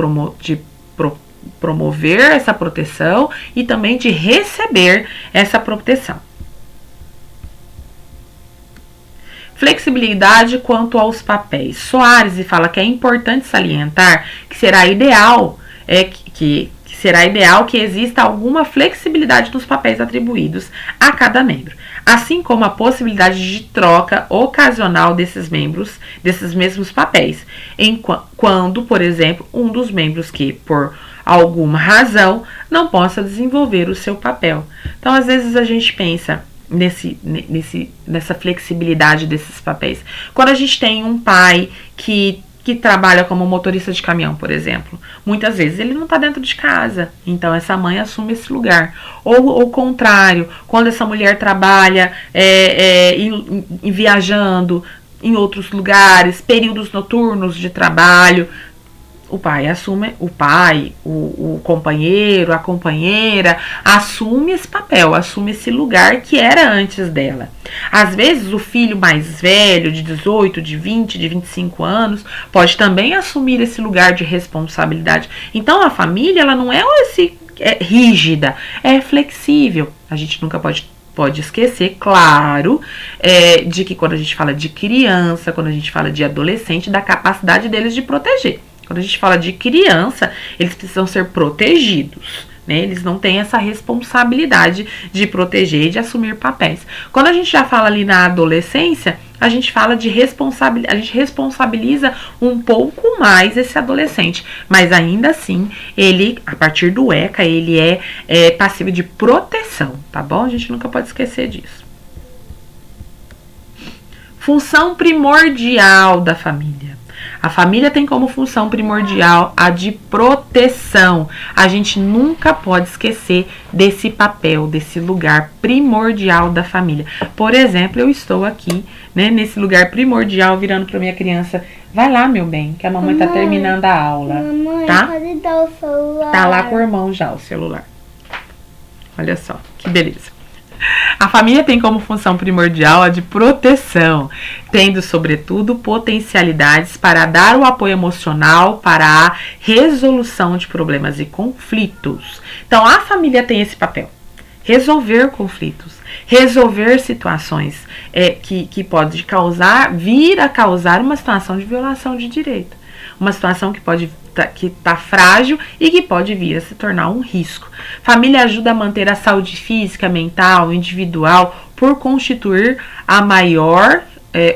promover essa proteção e também de receber essa proteção. Flexibilidade quanto aos papéis. Soares fala que é importante salientar que será ideal que exista alguma flexibilidade nos papéis atribuídos a cada membro, assim como a possibilidade de troca ocasional desses mesmos papéis, quando, por exemplo, um dos membros que, por alguma razão, não possa desenvolver o seu papel. Então, às vezes a gente pensa nessa flexibilidade desses papéis. Quando a gente tem um pai que trabalha como motorista de caminhão, por exemplo, muitas vezes ele não está dentro de casa, então essa mãe assume esse lugar. Ou o contrário, quando essa mulher trabalha viajando em outros lugares, períodos noturnos de trabalho, o pai assume, o companheiro, a companheira, assume esse papel, assume esse lugar que era antes dela. Às vezes o filho mais velho, de 18, de 20, de 25 anos, pode também assumir esse lugar de responsabilidade. Então a família, ela não é rígida, é flexível. A gente nunca pode esquecer, claro, de que quando a gente fala de criança, quando a gente fala de adolescente, da capacidade deles de proteger. Quando a gente fala de criança, eles precisam ser protegidos, né? Eles não têm essa responsabilidade de proteger e de assumir papéis. Quando a gente já fala ali na adolescência, a gente fala de responsabilidade, a gente responsabiliza um pouco mais esse adolescente, mas ainda assim, ele, a partir do ECA, ele é passível de proteção, tá bom? A gente nunca pode esquecer disso. Função primordial da família. A família tem como função primordial a de proteção. A gente nunca pode esquecer desse papel, desse lugar primordial da família. Por exemplo, eu estou aqui, né, nesse lugar primordial, virando para minha criança: vai lá, meu bem, que a mamãe tá terminando a aula. Mamãe, tá? pode dar o celular. Tá lá com o irmão já, o celular. Olha só, que beleza. A família tem como função primordial a de proteção, tendo, sobretudo, potencialidades para dar o apoio emocional para a resolução de problemas e conflitos. Então, a família tem esse papel: resolver conflitos, resolver situações que pode vir a causar uma situação de violação de direito, uma situação que está frágil e que pode vir a se tornar um risco. Família ajuda a manter a saúde física, mental, individual, por constituir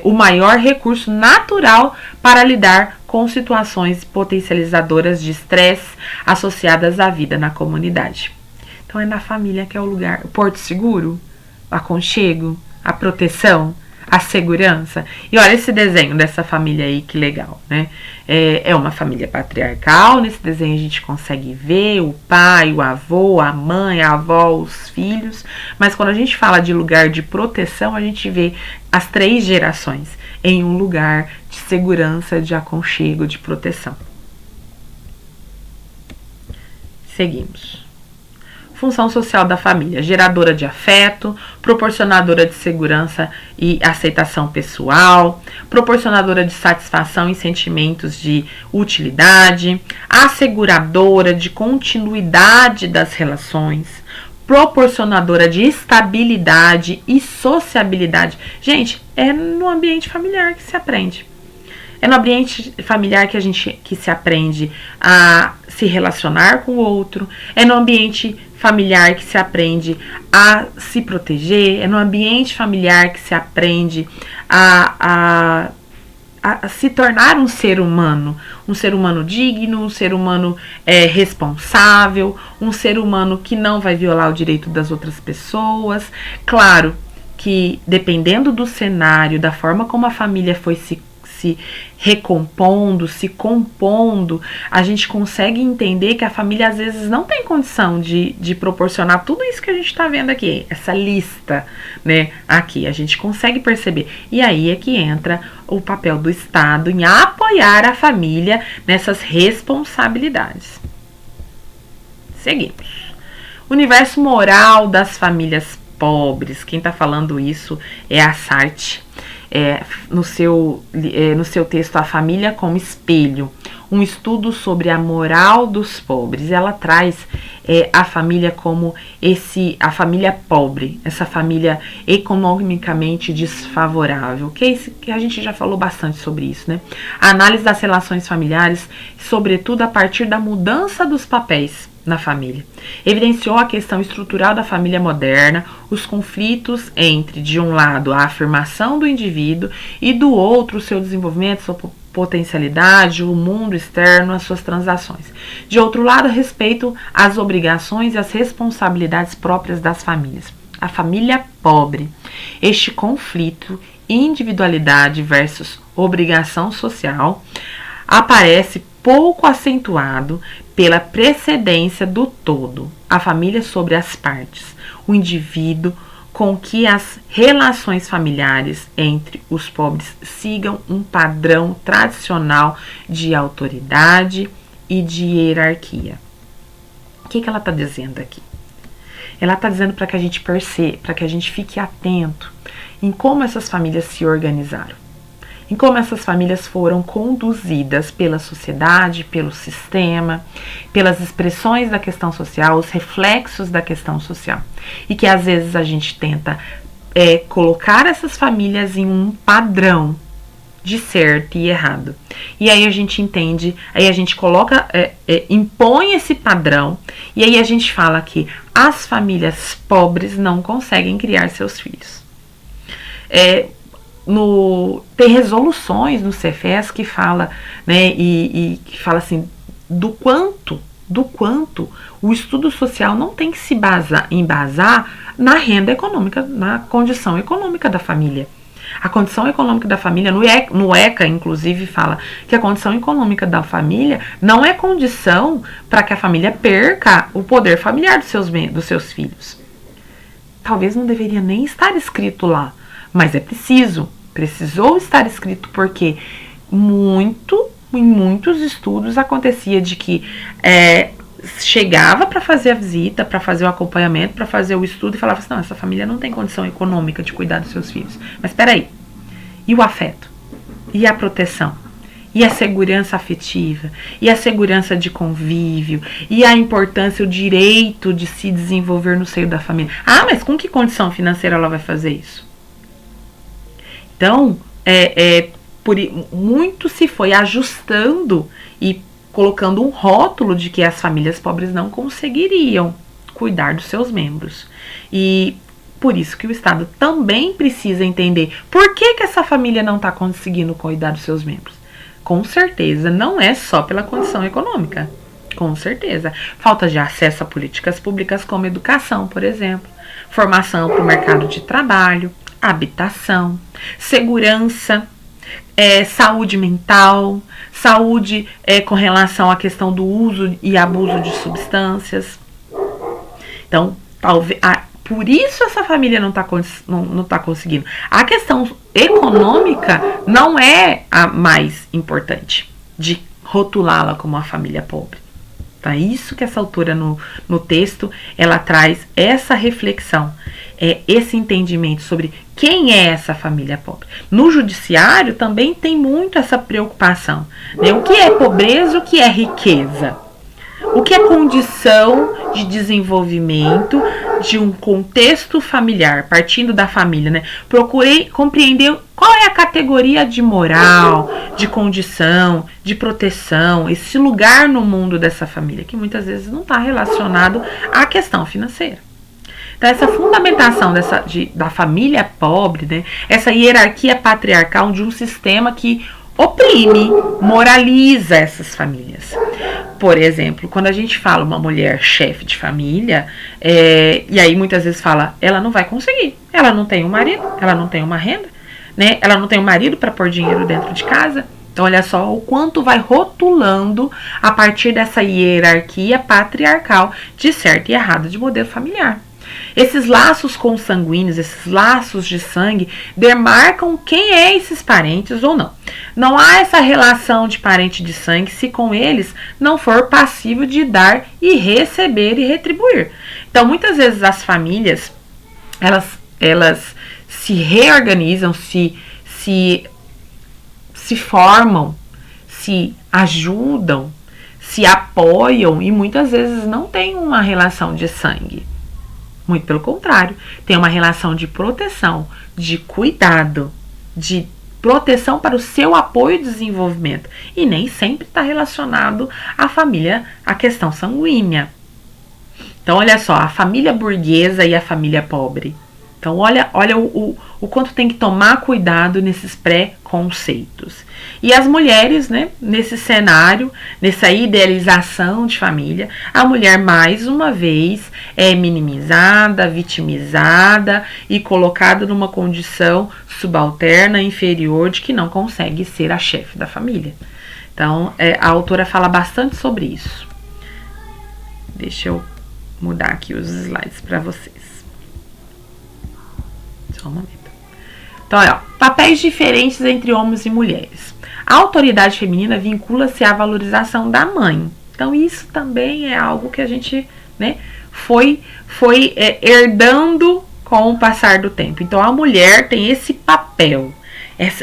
o maior recurso natural para lidar com situações potencializadoras de estresse associadas à vida na comunidade. Então é na família que é o lugar, o porto seguro, o aconchego, a proteção, a segurança. E olha esse desenho dessa família aí, que legal, né? É uma família patriarcal. Nesse desenho a gente consegue ver o pai, o avô, a mãe, a avó, os filhos. Mas quando a gente fala de lugar de proteção, a gente vê as 3 gerações em um lugar de segurança, de aconchego, de proteção. Seguimos. Função social da família: geradora de afeto, proporcionadora de segurança e aceitação pessoal, proporcionadora de satisfação e sentimentos de utilidade, asseguradora de continuidade das relações, proporcionadora de estabilidade e sociabilidade. Gente, é no ambiente familiar que se aprende. É no ambiente familiar que se aprende a se relacionar com o outro. É no ambiente familiar que se aprende a se proteger. É no ambiente familiar que se aprende a se tornar um ser humano digno, um ser humano responsável, um ser humano que não vai violar o direito das outras pessoas. Claro que, dependendo do cenário, da forma como a família foi se recompondo, se compondo, a gente consegue entender que a família às vezes não tem condição de proporcionar tudo isso que a gente está vendo aqui, essa lista, né, aqui, a gente consegue perceber. E aí é que entra o papel do Estado em apoiar a família nessas responsabilidades. Seguimos. Universo moral das famílias pobres. Quem está falando isso é a Sartre. No seu texto A Família como Espelho, um estudo sobre a moral dos pobres. Ela traz a família como a família pobre, essa família economicamente desfavorável, que a gente já falou bastante sobre isso, né? A análise das relações familiares, sobretudo a partir da mudança dos papéis na família. Evidenciou a questão estrutural da família moderna, os conflitos entre, de um lado, a afirmação do indivíduo e do outro, o seu desenvolvimento, sua potencialidade, o mundo externo, as suas transações. De outro lado, respeito às obrigações e às responsabilidades próprias das famílias. A família pobre. Este conflito, individualidade versus obrigação social, aparece pouco acentuado pela precedência do todo, a família sobre as partes, o indivíduo com que as relações familiares entre os pobres sigam um padrão tradicional de autoridade e de hierarquia. O que ela está dizendo aqui? Ela está dizendo para que a gente perceba, para que a gente fique atento em como essas famílias se organizaram, em como essas famílias foram conduzidas pela sociedade, pelo sistema, pelas expressões da questão social, os reflexos da questão social. E que às vezes a gente tenta colocar essas famílias em um padrão de certo e errado. E aí a gente entende, aí a gente coloca, impõe esse padrão, e aí a gente fala que as famílias pobres não conseguem criar seus filhos. Tem resoluções no Cefes que fala, né, e que fala assim, do quanto o estudo social não tem que se embasar na renda econômica, na condição econômica da família. A condição econômica da família, no ECA, inclusive, fala que a condição econômica da família não é condição para que a família perca o poder familiar dos seus filhos. Talvez não deveria nem estar escrito lá, mas precisou estar escrito porque em muitos estudos acontecia de que chegava para fazer a visita, para fazer o acompanhamento, para fazer o estudo e falava assim, não, essa família não tem condição econômica de cuidar dos seus filhos. Mas espera aí, e o afeto? E a proteção? E a segurança afetiva? E a segurança de convívio? E a importância, o direito de se desenvolver no seio da família? Ah, mas com que condição financeira ela vai fazer isso? Então, muito se foi ajustando e colocando um rótulo de que as famílias pobres não conseguiriam cuidar dos seus membros. E por isso que o Estado também precisa entender por que essa família não está conseguindo cuidar dos seus membros. Com certeza, não é só pela condição econômica. Com certeza. Falta de acesso a políticas públicas como educação, por exemplo. Formação para o mercado de trabalho, habitação, segurança, saúde mental, saúde com relação à questão do uso e abuso de substâncias. Então, talvez por isso essa família não tá conseguindo. A questão econômica não é a mais importante de rotulá-la como uma família pobre. Tá? Isso que essa autora no texto, ela traz essa reflexão, esse entendimento sobre quem é essa família pobre. No judiciário também tem muito essa preocupação, né? O que é pobreza, o que é riqueza? O que é condição de desenvolvimento de um contexto familiar, partindo da família, né? Procurei compreender qual é a categoria de moral, de condição, de proteção, esse lugar no mundo dessa família, que muitas vezes não está relacionado à questão financeira. Então, essa fundamentação da família pobre, né? Essa hierarquia patriarcal de um sistema que oprime, moraliza essas famílias. Por exemplo, quando a gente fala uma mulher chefe de família, e aí muitas vezes fala, ela não vai conseguir, ela não tem um marido, ela não tem uma renda, né? Ela não tem um marido para pôr dinheiro dentro de casa. Então, olha só o quanto vai rotulando a partir dessa hierarquia patriarcal de certo e errado de modelo familiar. Esses laços consanguíneos, esses laços de sangue, demarcam quem é esses parentes ou não. Não há essa relação de parente de sangue se com eles não for passível de dar e receber e retribuir. Então, muitas vezes as famílias, elas se reorganizam, se formam, se ajudam, se apoiam e muitas vezes não tem uma relação de sangue. Muito pelo contrário, tem uma relação de proteção, de cuidado, de proteção para o seu apoio e desenvolvimento. E nem sempre está relacionado à família, à questão sanguínea. Então, olha só, a família burguesa e a família pobre. Então, olha o quanto tem que tomar cuidado nesses preconceitos. E as mulheres, né, nesse cenário, nessa idealização de família, a mulher, mais uma vez, é minimizada, vitimizada e colocada numa condição subalterna, inferior, de que não consegue ser a chefe da família. Então, a autora fala bastante sobre isso. Deixa eu mudar aqui os slides para vocês. Só um momento. Então, papéis diferentes entre homens e mulheres. A autoridade feminina vincula-se à valorização da mãe. Então, isso também é algo que a gente, né, foi herdando com o passar do tempo. Então, a mulher tem esse papel,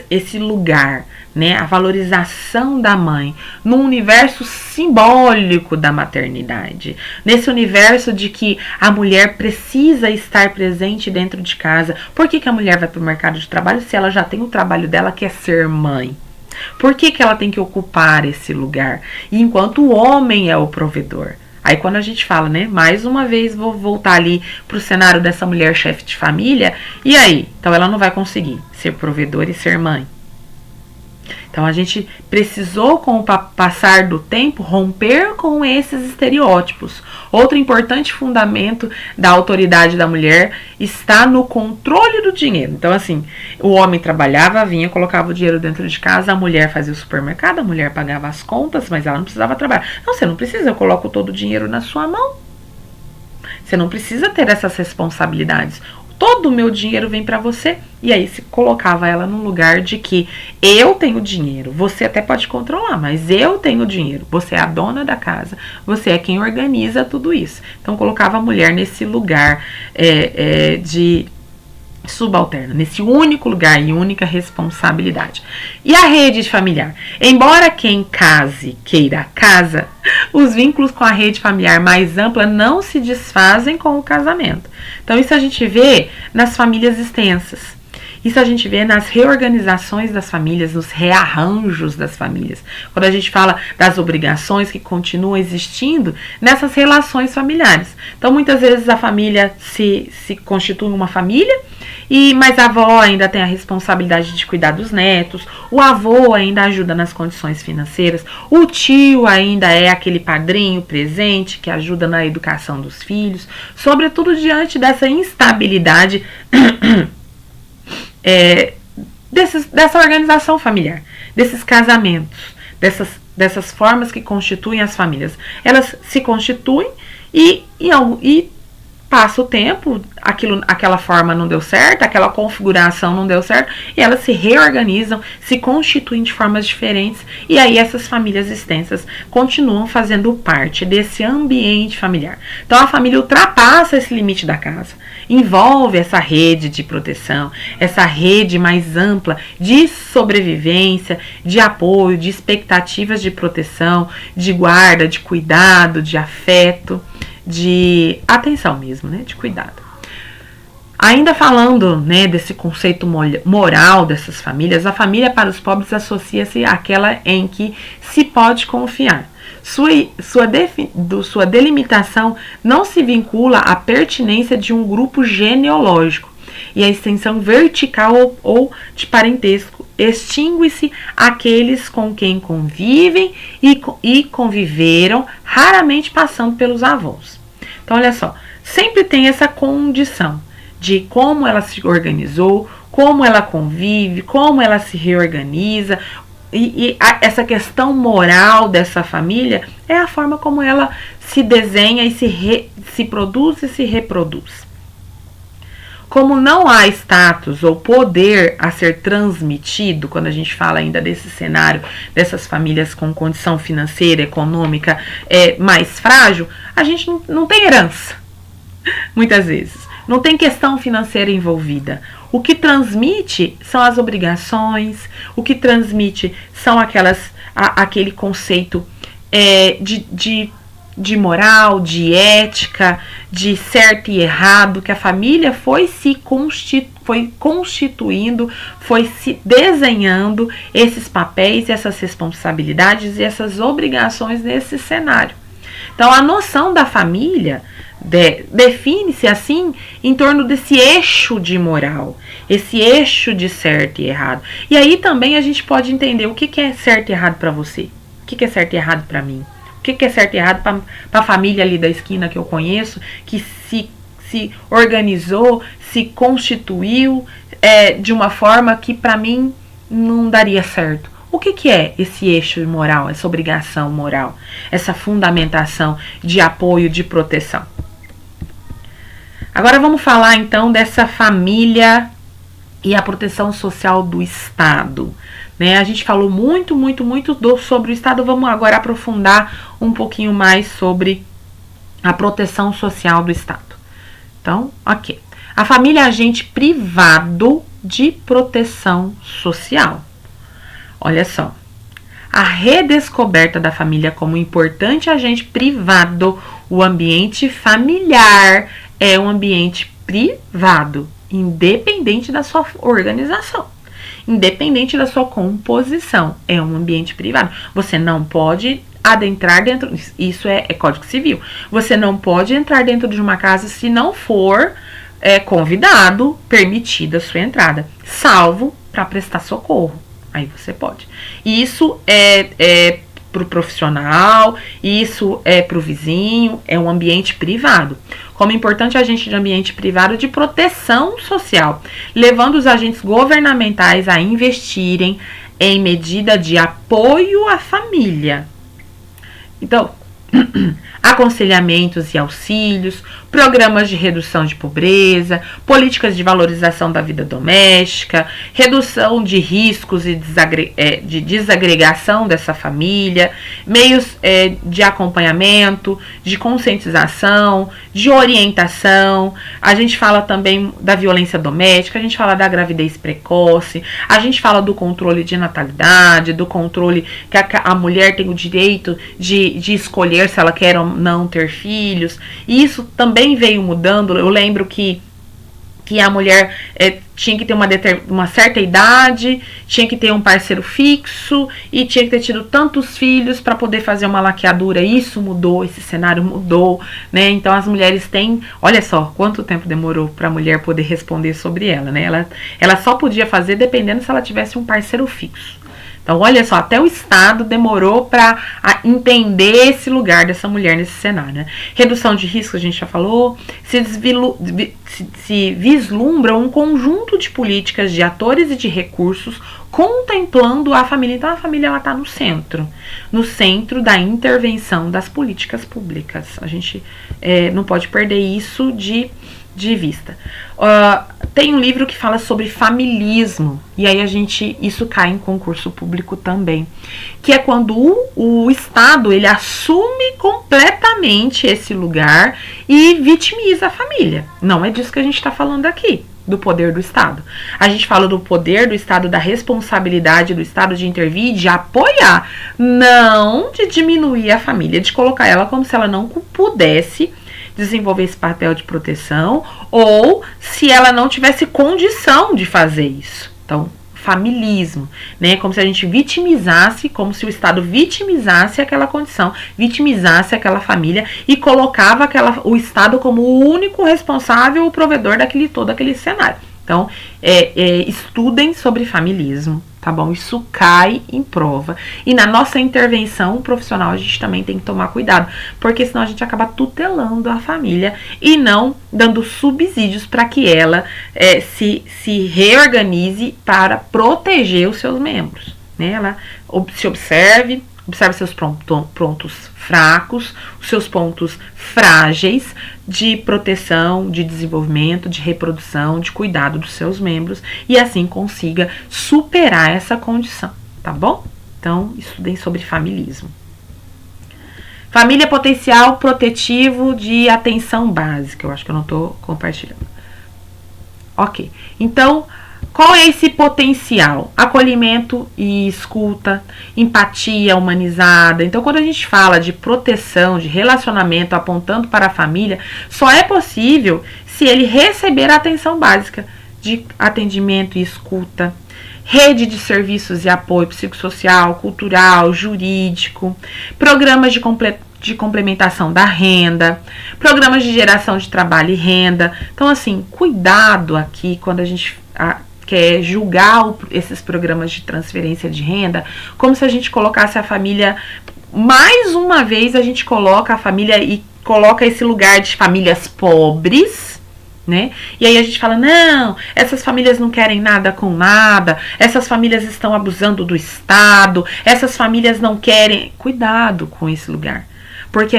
esse lugar, né, a valorização da mãe, no universo simbólico da maternidade, nesse universo de que a mulher precisa estar presente dentro de casa. Por que a mulher vai para o mercado de trabalho se ela já tem o trabalho dela, que é ser mãe? Por que ela tem que ocupar esse lugar? E enquanto o homem é o provedor. Aí quando a gente fala, né, mais uma vez vou voltar ali para o cenário dessa mulher chefe de família, e aí? Então ela não vai conseguir ser provedora e ser mãe. Então a gente precisou, com o passar do tempo, romper com esses estereótipos. Outro importante fundamento da autoridade da mulher está no controle do dinheiro. Então, assim, o homem trabalhava, vinha, colocava o dinheiro dentro de casa, a mulher fazia o supermercado, a mulher pagava as contas, mas ela não precisava trabalhar. Não, você não precisa, eu coloco todo o dinheiro na sua mão. Você não precisa ter essas responsabilidades. Todo o meu dinheiro vem para você. E aí se colocava ela num lugar de que eu tenho dinheiro. Você até pode controlar, mas eu tenho dinheiro. Você é a dona da casa. Você é quem organiza tudo isso. Então colocava a mulher nesse lugar de subalterna, nesse único lugar e única responsabilidade. E a rede familiar? Embora quem case queira a casa, os vínculos com a rede familiar mais ampla não se desfazem com o casamento. Então isso a gente vê nas famílias extensas. Isso a gente vê nas reorganizações das famílias, nos rearranjos das famílias. Quando a gente fala das obrigações que continuam existindo nessas relações familiares. Então, muitas vezes a família se constitui uma família, mas a avó ainda tem a responsabilidade de cuidar dos netos, o avô ainda ajuda nas condições financeiras, o tio ainda é aquele padrinho presente que ajuda na educação dos filhos, sobretudo diante dessa instabilidade dessa organização familiar, desses casamentos, dessas formas que constituem as famílias. Elas se constituem e passa o tempo, aquela forma não deu certo, aquela configuração não deu certo, e elas se reorganizam, se constituem de formas diferentes, e aí essas famílias extensas continuam fazendo parte desse ambiente familiar. Então a família ultrapassa esse limite da casa, envolve essa rede de proteção, essa rede mais ampla de sobrevivência, de apoio, de expectativas de proteção, de guarda, de cuidado, de afeto, de atenção mesmo, né, de cuidado. Ainda falando, né, desse conceito moral dessas famílias, a família para os pobres associa-se àquela em que se pode confiar. Sua delimitação não se vincula à pertinência de um grupo genealógico e a extensão vertical ou de parentesco. Extingue-se aqueles com quem convivem e conviveram, raramente passando pelos avós. Então, olha só, sempre tem essa condição de como ela se organizou, como ela convive, como ela se reorganiza, essa questão moral dessa família é a forma como ela se desenha e se produz e se reproduz. Como não há status ou poder a ser transmitido, quando a gente fala ainda desse cenário, dessas famílias com condição financeira, econômica mais frágil, a gente não tem herança, muitas vezes. Não tem questão financeira envolvida. O que transmite são as obrigações, o que transmite são aquele conceito de moral, de ética, de certo e errado, que a família foi constituindo, foi se desenhando esses papéis, essas responsabilidades e essas obrigações nesse cenário. Então, a noção da família define-se assim em torno desse eixo de moral, esse eixo de certo e errado. E aí também a gente pode entender o que é certo e errado para você, o que é certo e errado para mim, o que é certo e errado para a família ali da esquina que eu conheço, que se organizou, se constituiu de uma forma que para mim não daria certo. O que é esse eixo moral, essa obrigação moral, essa fundamentação de apoio, de proteção? Agora vamos falar então dessa família e a proteção social do Estado. A gente falou muito sobre o Estado, vamos agora aprofundar um pouquinho mais sobre a proteção social do Estado. Então, ok. A família é agente privado de proteção social. Olha só, a redescoberta da família como importante agente privado, o ambiente familiar é um ambiente privado, independente da sua organização, independente da sua composição, é um ambiente privado. Você não pode adentrar dentro, isso é Código Civil, você não pode entrar dentro de uma casa se não for convidado, permitida a sua entrada, salvo para prestar socorro. Aí você pode. Isso é para o profissional, isso é para o vizinho, é um ambiente privado. Como importante agente de ambiente privado de proteção social, levando os agentes governamentais a investirem em medida de apoio à família. Então, aconselhamentos e auxílios, programas de redução de pobreza, políticas de valorização da vida doméstica, redução de riscos e de desagregação dessa família, meios de acompanhamento, de conscientização, de orientação. A gente fala também da violência doméstica, a gente fala da gravidez precoce, a gente fala do controle de natalidade, do controle que a mulher tem o direito de escolher se ela quer ou não ter filhos. E isso também veio mudando. Eu lembro que a mulher tinha que ter uma certa idade, tinha que ter um parceiro fixo e tinha que ter tido tantos filhos para poder fazer uma laqueadura. Isso mudou, esse cenário mudou, né? Então as mulheres têm, olha só quanto tempo demorou para a mulher poder responder sobre ela, né? Ela só podia fazer dependendo se ela tivesse um parceiro fixo. Então, olha só, até o Estado demorou para entender esse lugar dessa mulher nesse cenário, né? Redução de risco, a gente já falou, se vislumbra um conjunto de políticas, de atores e de recursos contemplando a família. Então, a família está no centro da intervenção das políticas públicas. A gente não pode perder isso de vista. Tem um livro que fala sobre familismo, e aí isso cai em concurso público também, que é quando o Estado ele assume completamente esse lugar e vitimiza a família. Não é disso que a gente está falando aqui, do poder do Estado. A gente fala do poder do Estado, da responsabilidade do Estado de intervir, de apoiar, não de diminuir a família, de colocar ela como se ela não pudesse desenvolver esse papel de proteção ou se ela não tivesse condição de fazer isso. Então, familismo, né? Como se a gente vitimizasse, como se o Estado vitimizasse aquela condição, vitimizasse aquela família e colocava o Estado como o único responsável, o provedor todo aquele cenário. Então, estudem sobre familismo, tá bom? Isso cai em prova. E na nossa intervenção profissional, a gente também tem que tomar cuidado, porque senão a gente acaba tutelando a família e não dando subsídios para que ela se reorganize para proteger os seus membros, né? Ela se observe, Observe seus pontos fracos, os seus pontos frágeis de proteção, de desenvolvimento, de reprodução, de cuidado dos seus membros e assim consiga superar essa condição, tá bom? Então, estudem sobre familismo. Família potencial protetivo de atenção básica. Eu acho que eu não estou compartilhando. Ok. Então, qual é esse potencial? Acolhimento e escuta, empatia humanizada. Então, quando a gente fala de proteção, de relacionamento apontando para a família, só é possível se ele receber a atenção básica de atendimento e escuta, rede de serviços e apoio psicossocial, cultural, jurídico, programas de complementação da renda, programas de geração de trabalho e renda. Então, assim, cuidado aqui quando a gente quer julgar esses programas de transferência de renda, como se a gente colocasse a família, mais uma vez a gente coloca a família e coloca esse lugar de famílias pobres, né? E aí a gente fala, não, essas famílias não querem nada com nada, essas famílias estão abusando do Estado, essas famílias não querem. Cuidado com esse lugar, porque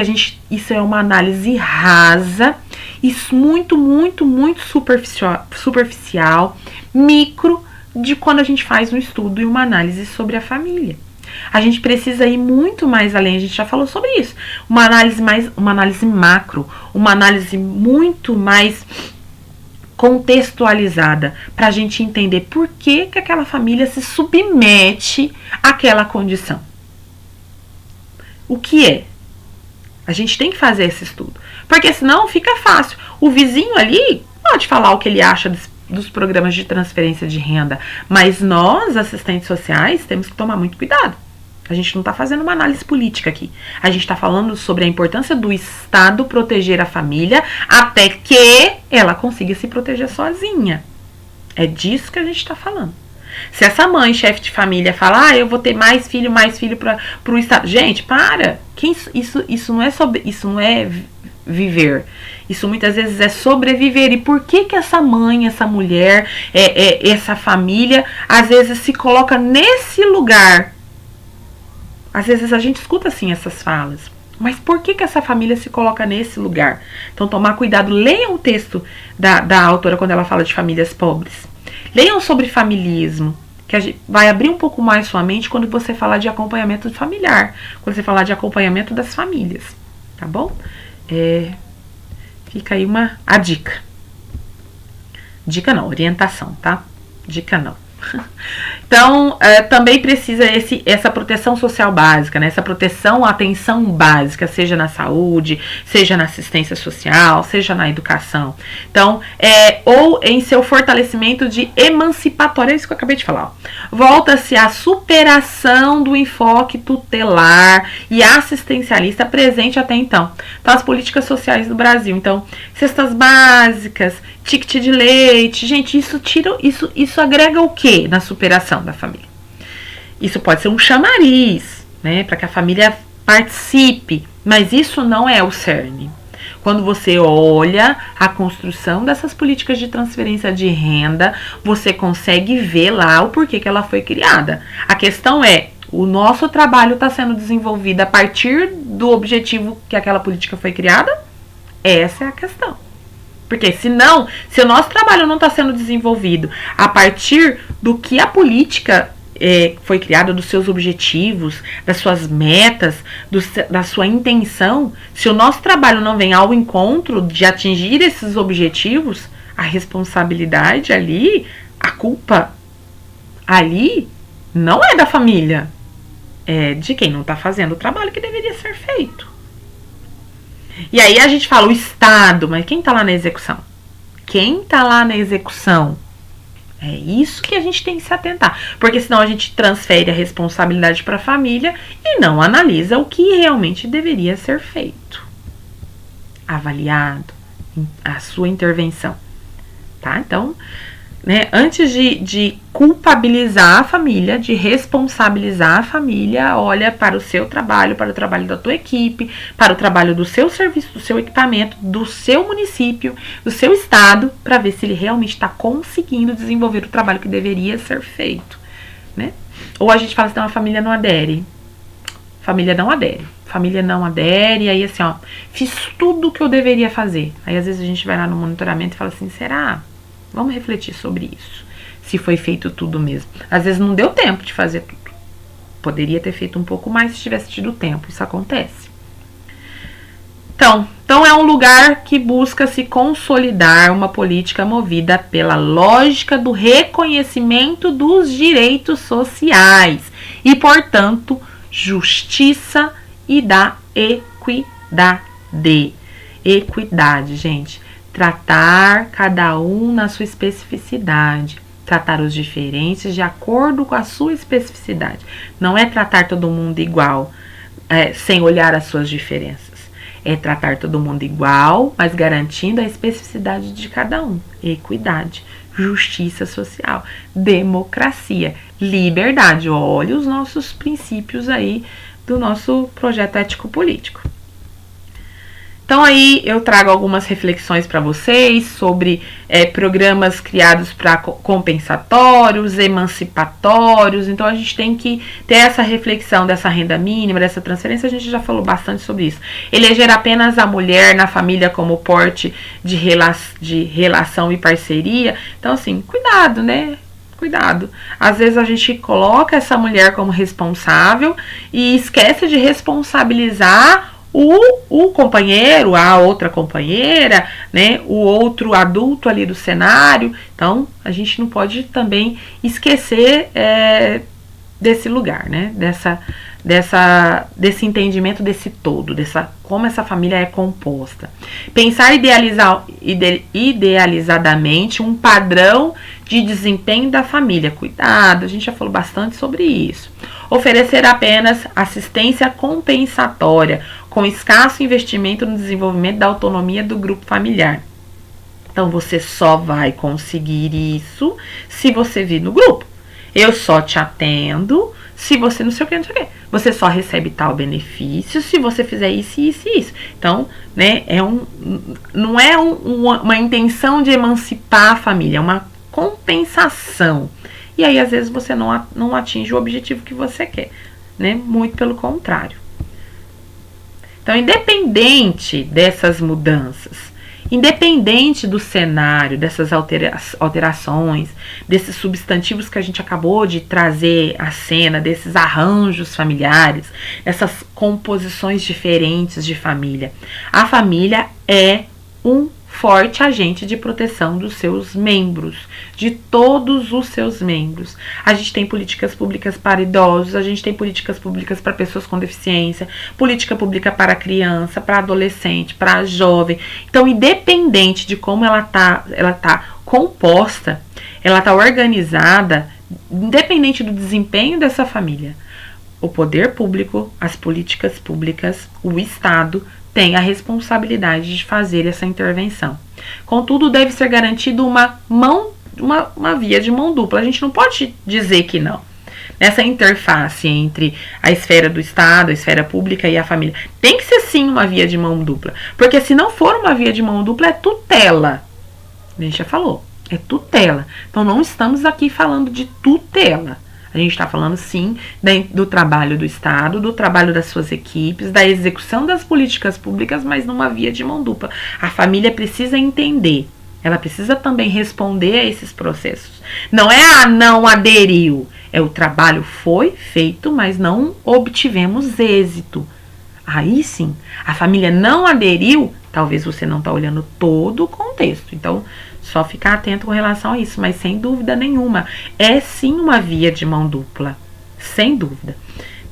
isso é uma análise rasa, isso muito superficial, micro, de quando a gente faz um estudo e uma análise sobre a família. A gente precisa ir muito mais além, a gente já falou sobre isso. Uma análise macro, uma análise muito mais contextualizada, para a gente entender por que aquela família se submete àquela condição. O que é? A gente tem que fazer esse estudo, porque senão fica fácil. O vizinho ali pode falar o que ele acha dos programas de transferência de renda, mas nós, assistentes sociais, temos que tomar muito cuidado. A gente não está fazendo uma análise política aqui. A gente está falando sobre a importância do Estado proteger a família até que ela consiga se proteger sozinha. É disso que a gente está falando. Se essa mãe, chefe de família, fala, eu vou ter mais filho para o Estado. Gente, para! Isso não é viver. Isso muitas vezes é sobreviver. E por que essa mãe, essa mulher, essa família, às vezes se coloca nesse lugar? Às vezes a gente escuta assim essas falas. Mas por que essa família se coloca nesse lugar? Então, tomar cuidado. Leiam o texto da autora quando ela fala de famílias pobres. Leiam sobre familismo, que a gente vai abrir um pouco mais sua mente quando você falar de acompanhamento familiar, quando você falar de acompanhamento das famílias, tá bom? Fica aí a dica. Dica não, orientação, tá? Dica não. Então, também precisa essa proteção social básica, né? Essa proteção, atenção básica, seja na saúde, seja na assistência social, seja na educação. Então, ou em seu fortalecimento de emancipatório, é isso que eu acabei de falar. Volta-se à superação do enfoque tutelar e assistencialista presente até então. Então, as políticas sociais do Brasil. Então, cestas básicas, ticket de leite, gente, isso agrega o que na superação da família? Isso pode ser um chamariz, né, para que a família participe, mas isso não é o cerne. Quando você olha a construção dessas políticas de transferência de renda, você consegue ver lá o porquê que ela foi criada. A questão é, o nosso trabalho está sendo desenvolvido a partir do objetivo que aquela política foi criada? Essa é a questão. Porque senão, se o nosso trabalho não está sendo desenvolvido a partir do que a política foi criada, dos seus objetivos, das suas metas, da sua intenção, se o nosso trabalho não vem ao encontro de atingir esses objetivos, a responsabilidade ali, a culpa ali, não é da família, é de quem não está fazendo o trabalho que deveria ser feito. E aí a gente fala o Estado, mas quem está lá na execução? Quem está lá na execução? É isso que a gente tem que se atentar. Porque senão a gente transfere a responsabilidade para a família e não analisa o que realmente deveria ser feito. Avaliado, a sua intervenção. Tá? Então, né, antes de culpabilizar a família, de responsabilizar a família, olha para o seu trabalho, para o trabalho da tua equipe, para o trabalho do seu serviço, do seu equipamento, do seu município, do seu estado, para ver se ele realmente está conseguindo desenvolver o trabalho que deveria ser feito, né? Ou a gente fala assim, a família não adere. família não adere. Família não adere, e aí assim, ó, fiz tudo o que eu deveria fazer. Aí às vezes a gente vai lá no monitoramento e fala assim, será? Vamos refletir sobre isso. Se foi feito tudo mesmo. Às vezes não deu tempo de fazer tudo. Poderia ter feito um pouco mais se tivesse tido tempo. Isso acontece. Então é um lugar que busca se consolidar uma política movida pela lógica do reconhecimento dos direitos sociais e, portanto, justiça e da equidade. Equidade, gente. Tratar cada um na sua especificidade. Tratar os diferentes de acordo com a sua especificidade. Não é tratar todo mundo igual, sem olhar as suas diferenças. É tratar todo mundo igual, mas garantindo a especificidade de cada um. Equidade, justiça social, democracia, liberdade. Olha os nossos princípios aí do nosso projeto ético-político. Então aí eu trago algumas reflexões para vocês sobre programas criados para compensatórios, emancipatórios. Então a gente tem que ter essa reflexão dessa renda mínima, dessa transferência. A gente já falou bastante sobre isso. Eleger apenas a mulher na família como porte de relação e parceria. Então assim, cuidado, né? Cuidado. Às vezes a gente coloca essa mulher como responsável e esquece de responsabilizar o companheiro, a outra companheira, né, o outro adulto ali do cenário. Então, a gente não pode também esquecer desse lugar, né, desse entendimento desse todo, como essa família é composta. Pensar idealizadamente um padrão de desempenho da família. Cuidado, a gente já falou bastante sobre isso. Oferecer apenas assistência compensatória, com escasso investimento no desenvolvimento da autonomia do grupo familiar. Então, você só vai conseguir isso se você vir no grupo. Eu só te atendo se você não sei o que, não sei o que. Você só recebe tal benefício se você fizer isso, isso e isso. Então, né, não é uma intenção de emancipar a família, é uma compensação. E aí, às vezes, você não atinge o objetivo que você quer, né? Muito pelo contrário. Então, independente dessas mudanças, independente do cenário, dessas alterações, desses substantivos que a gente acabou de trazer à cena, desses arranjos familiares, essas composições diferentes de família, a família é um forte agente de proteção dos seus membros, de todos os seus membros. A gente tem políticas públicas para idosos, a gente tem políticas públicas para pessoas com deficiência, política pública para criança, para adolescente, para jovem. Então, independente de como ela tá composta, ela tá organizada, independente do desempenho dessa família, o poder público, as políticas públicas, o Estado tem a responsabilidade de fazer essa intervenção. Contudo, deve ser garantido uma via de mão dupla. A gente não pode dizer que não. Nessa interface entre a esfera do Estado, a esfera pública e a família, tem que ser sim uma via de mão dupla. Porque se não for uma via de mão dupla, é tutela. A gente já falou, é tutela. Então não estamos aqui falando de tutela. A gente está falando, sim, do trabalho do Estado, do trabalho das suas equipes, da execução das políticas públicas, mas numa via de mão dupla. A família precisa entender, ela precisa também responder a esses processos. Não é não aderiu, é o trabalho foi feito, mas não obtivemos êxito. Aí sim, a família não aderiu, talvez você não está olhando todo o contexto. Então, só ficar atento com relação a isso, mas sem dúvida nenhuma, é sim uma via de mão dupla, sem dúvida.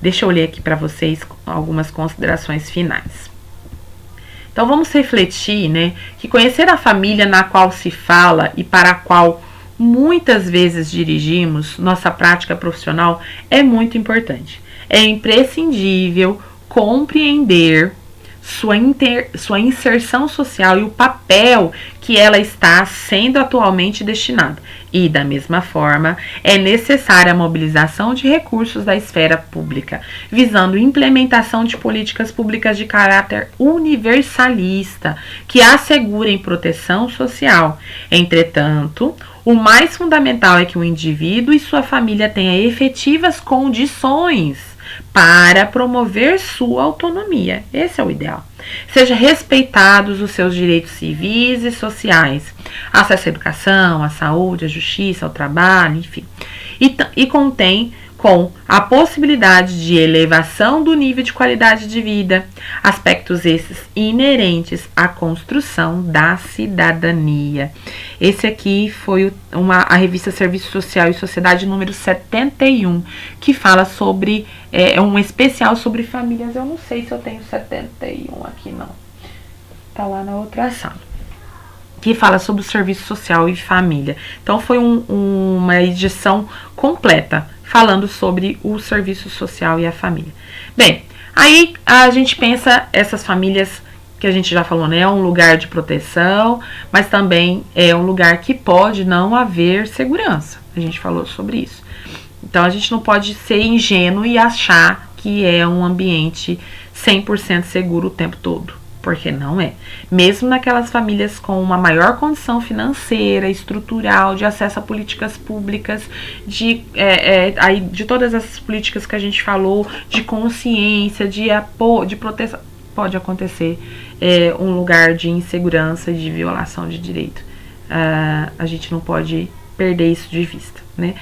Deixa eu ler aqui para vocês algumas considerações finais. Então vamos refletir, né, que conhecer a família na qual se fala e para a qual muitas vezes dirigimos nossa prática profissional é muito importante. É imprescindível compreender sua inserção social e o papel que ela está sendo atualmente destinada. E, da mesma forma, é necessária a mobilização de recursos da esfera pública, visando implementação de políticas públicas de caráter universalista, que assegurem proteção social. Entretanto, o mais fundamental é que o indivíduo e sua família tenham efetivas condições para promover sua autonomia. Esse é o ideal. Seja respeitados os seus direitos civis e sociais, acesso à educação, à saúde, à justiça, ao trabalho, enfim. E contém com a possibilidade de elevação do nível de qualidade de vida, aspectos esses inerentes à construção da cidadania. Esse aqui foi a revista Serviço Social e Sociedade número 71, que fala sobre, um especial sobre famílias. Eu não sei se eu tenho 71 aqui, não. Tá lá na outra sala. Que fala sobre o serviço social e família. Então foi uma edição completa falando sobre o serviço social e a família. Bem, aí a gente pensa essas famílias que a gente já falou, né? É um lugar de proteção, mas também é um lugar que pode não haver segurança. A gente falou sobre isso. Então a gente não pode ser ingênuo e achar que é um ambiente 100% seguro o tempo todo. Porque não é. Mesmo naquelas famílias com uma maior condição financeira, estrutural, de acesso a políticas públicas, de todas essas políticas que a gente falou, de consciência, de proteção, pode acontecer um lugar de insegurança e de violação de direito. A gente não pode perder isso de vista, né?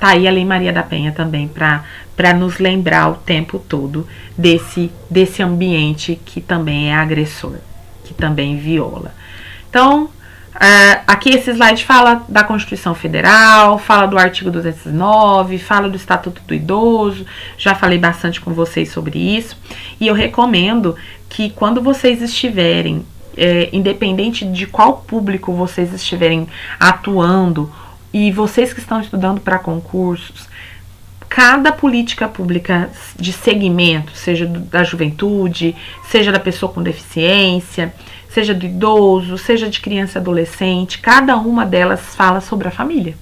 Tá aí a Lei Maria da Penha também para nos lembrar o tempo todo desse ambiente que também é agressor, que também viola. Então, aqui esse slide fala da Constituição Federal, fala do artigo 209, fala do Estatuto do Idoso, já falei bastante com vocês sobre isso, e eu recomendo que quando vocês estiverem, independente de qual público vocês estiverem atuando, e vocês que estão estudando para concursos, cada política pública de segmento, seja da juventude, seja da pessoa com deficiência, seja do idoso, seja de criança e adolescente, cada uma delas fala sobre a família.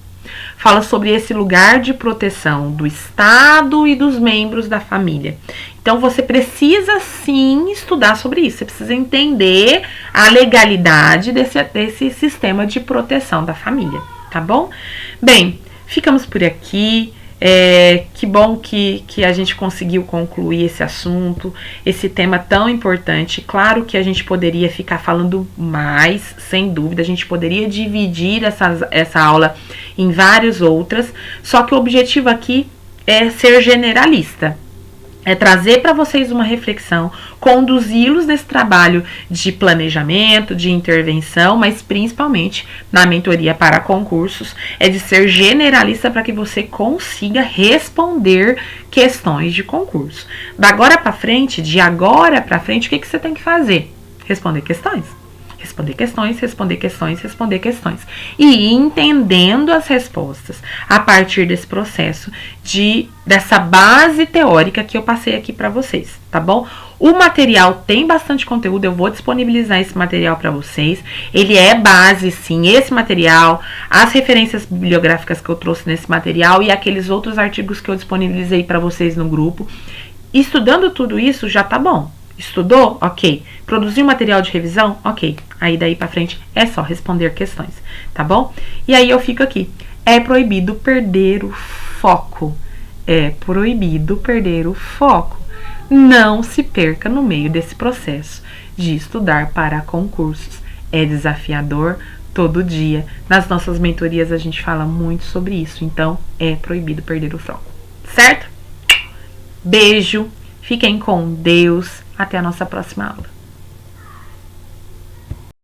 Fala sobre esse lugar de proteção do Estado e dos membros da família. Então você precisa sim estudar sobre isso, você precisa entender a legalidade desse sistema de proteção da família. Tá bom? Bem, ficamos por aqui. Que bom que a gente conseguiu concluir esse assunto, esse tema tão importante. Claro que a gente poderia ficar falando mais, sem dúvida. A gente poderia dividir essa aula em várias outras. Só que o objetivo aqui é ser generalista. É trazer para vocês uma reflexão, conduzi-los nesse trabalho de planejamento, de intervenção, mas principalmente na mentoria para concursos, é de ser generalista para que você consiga responder questões de concurso. De agora para frente, o que você tem que fazer? Responder questões. Responder questões, responder questões, responder questões. E entendendo as respostas a partir desse processo, dessa base teórica que eu passei aqui para vocês, tá bom? O material tem bastante conteúdo, eu vou disponibilizar esse material para vocês. Ele é base, sim, esse material, as referências bibliográficas que eu trouxe nesse material e aqueles outros artigos que eu disponibilizei para vocês no grupo. Estudando tudo isso já tá bom. Estudou? Ok. Produziu material de revisão? Ok. Aí daí pra frente é só responder questões, tá bom? E aí eu fico aqui. É proibido perder o foco. É proibido perder o foco. Não se perca no meio desse processo de estudar para concursos. É desafiador todo dia. Nas nossas mentorias a gente fala muito sobre isso. Então, é proibido perder o foco. Certo? Beijo. Fiquem com Deus. Até a nossa próxima aula.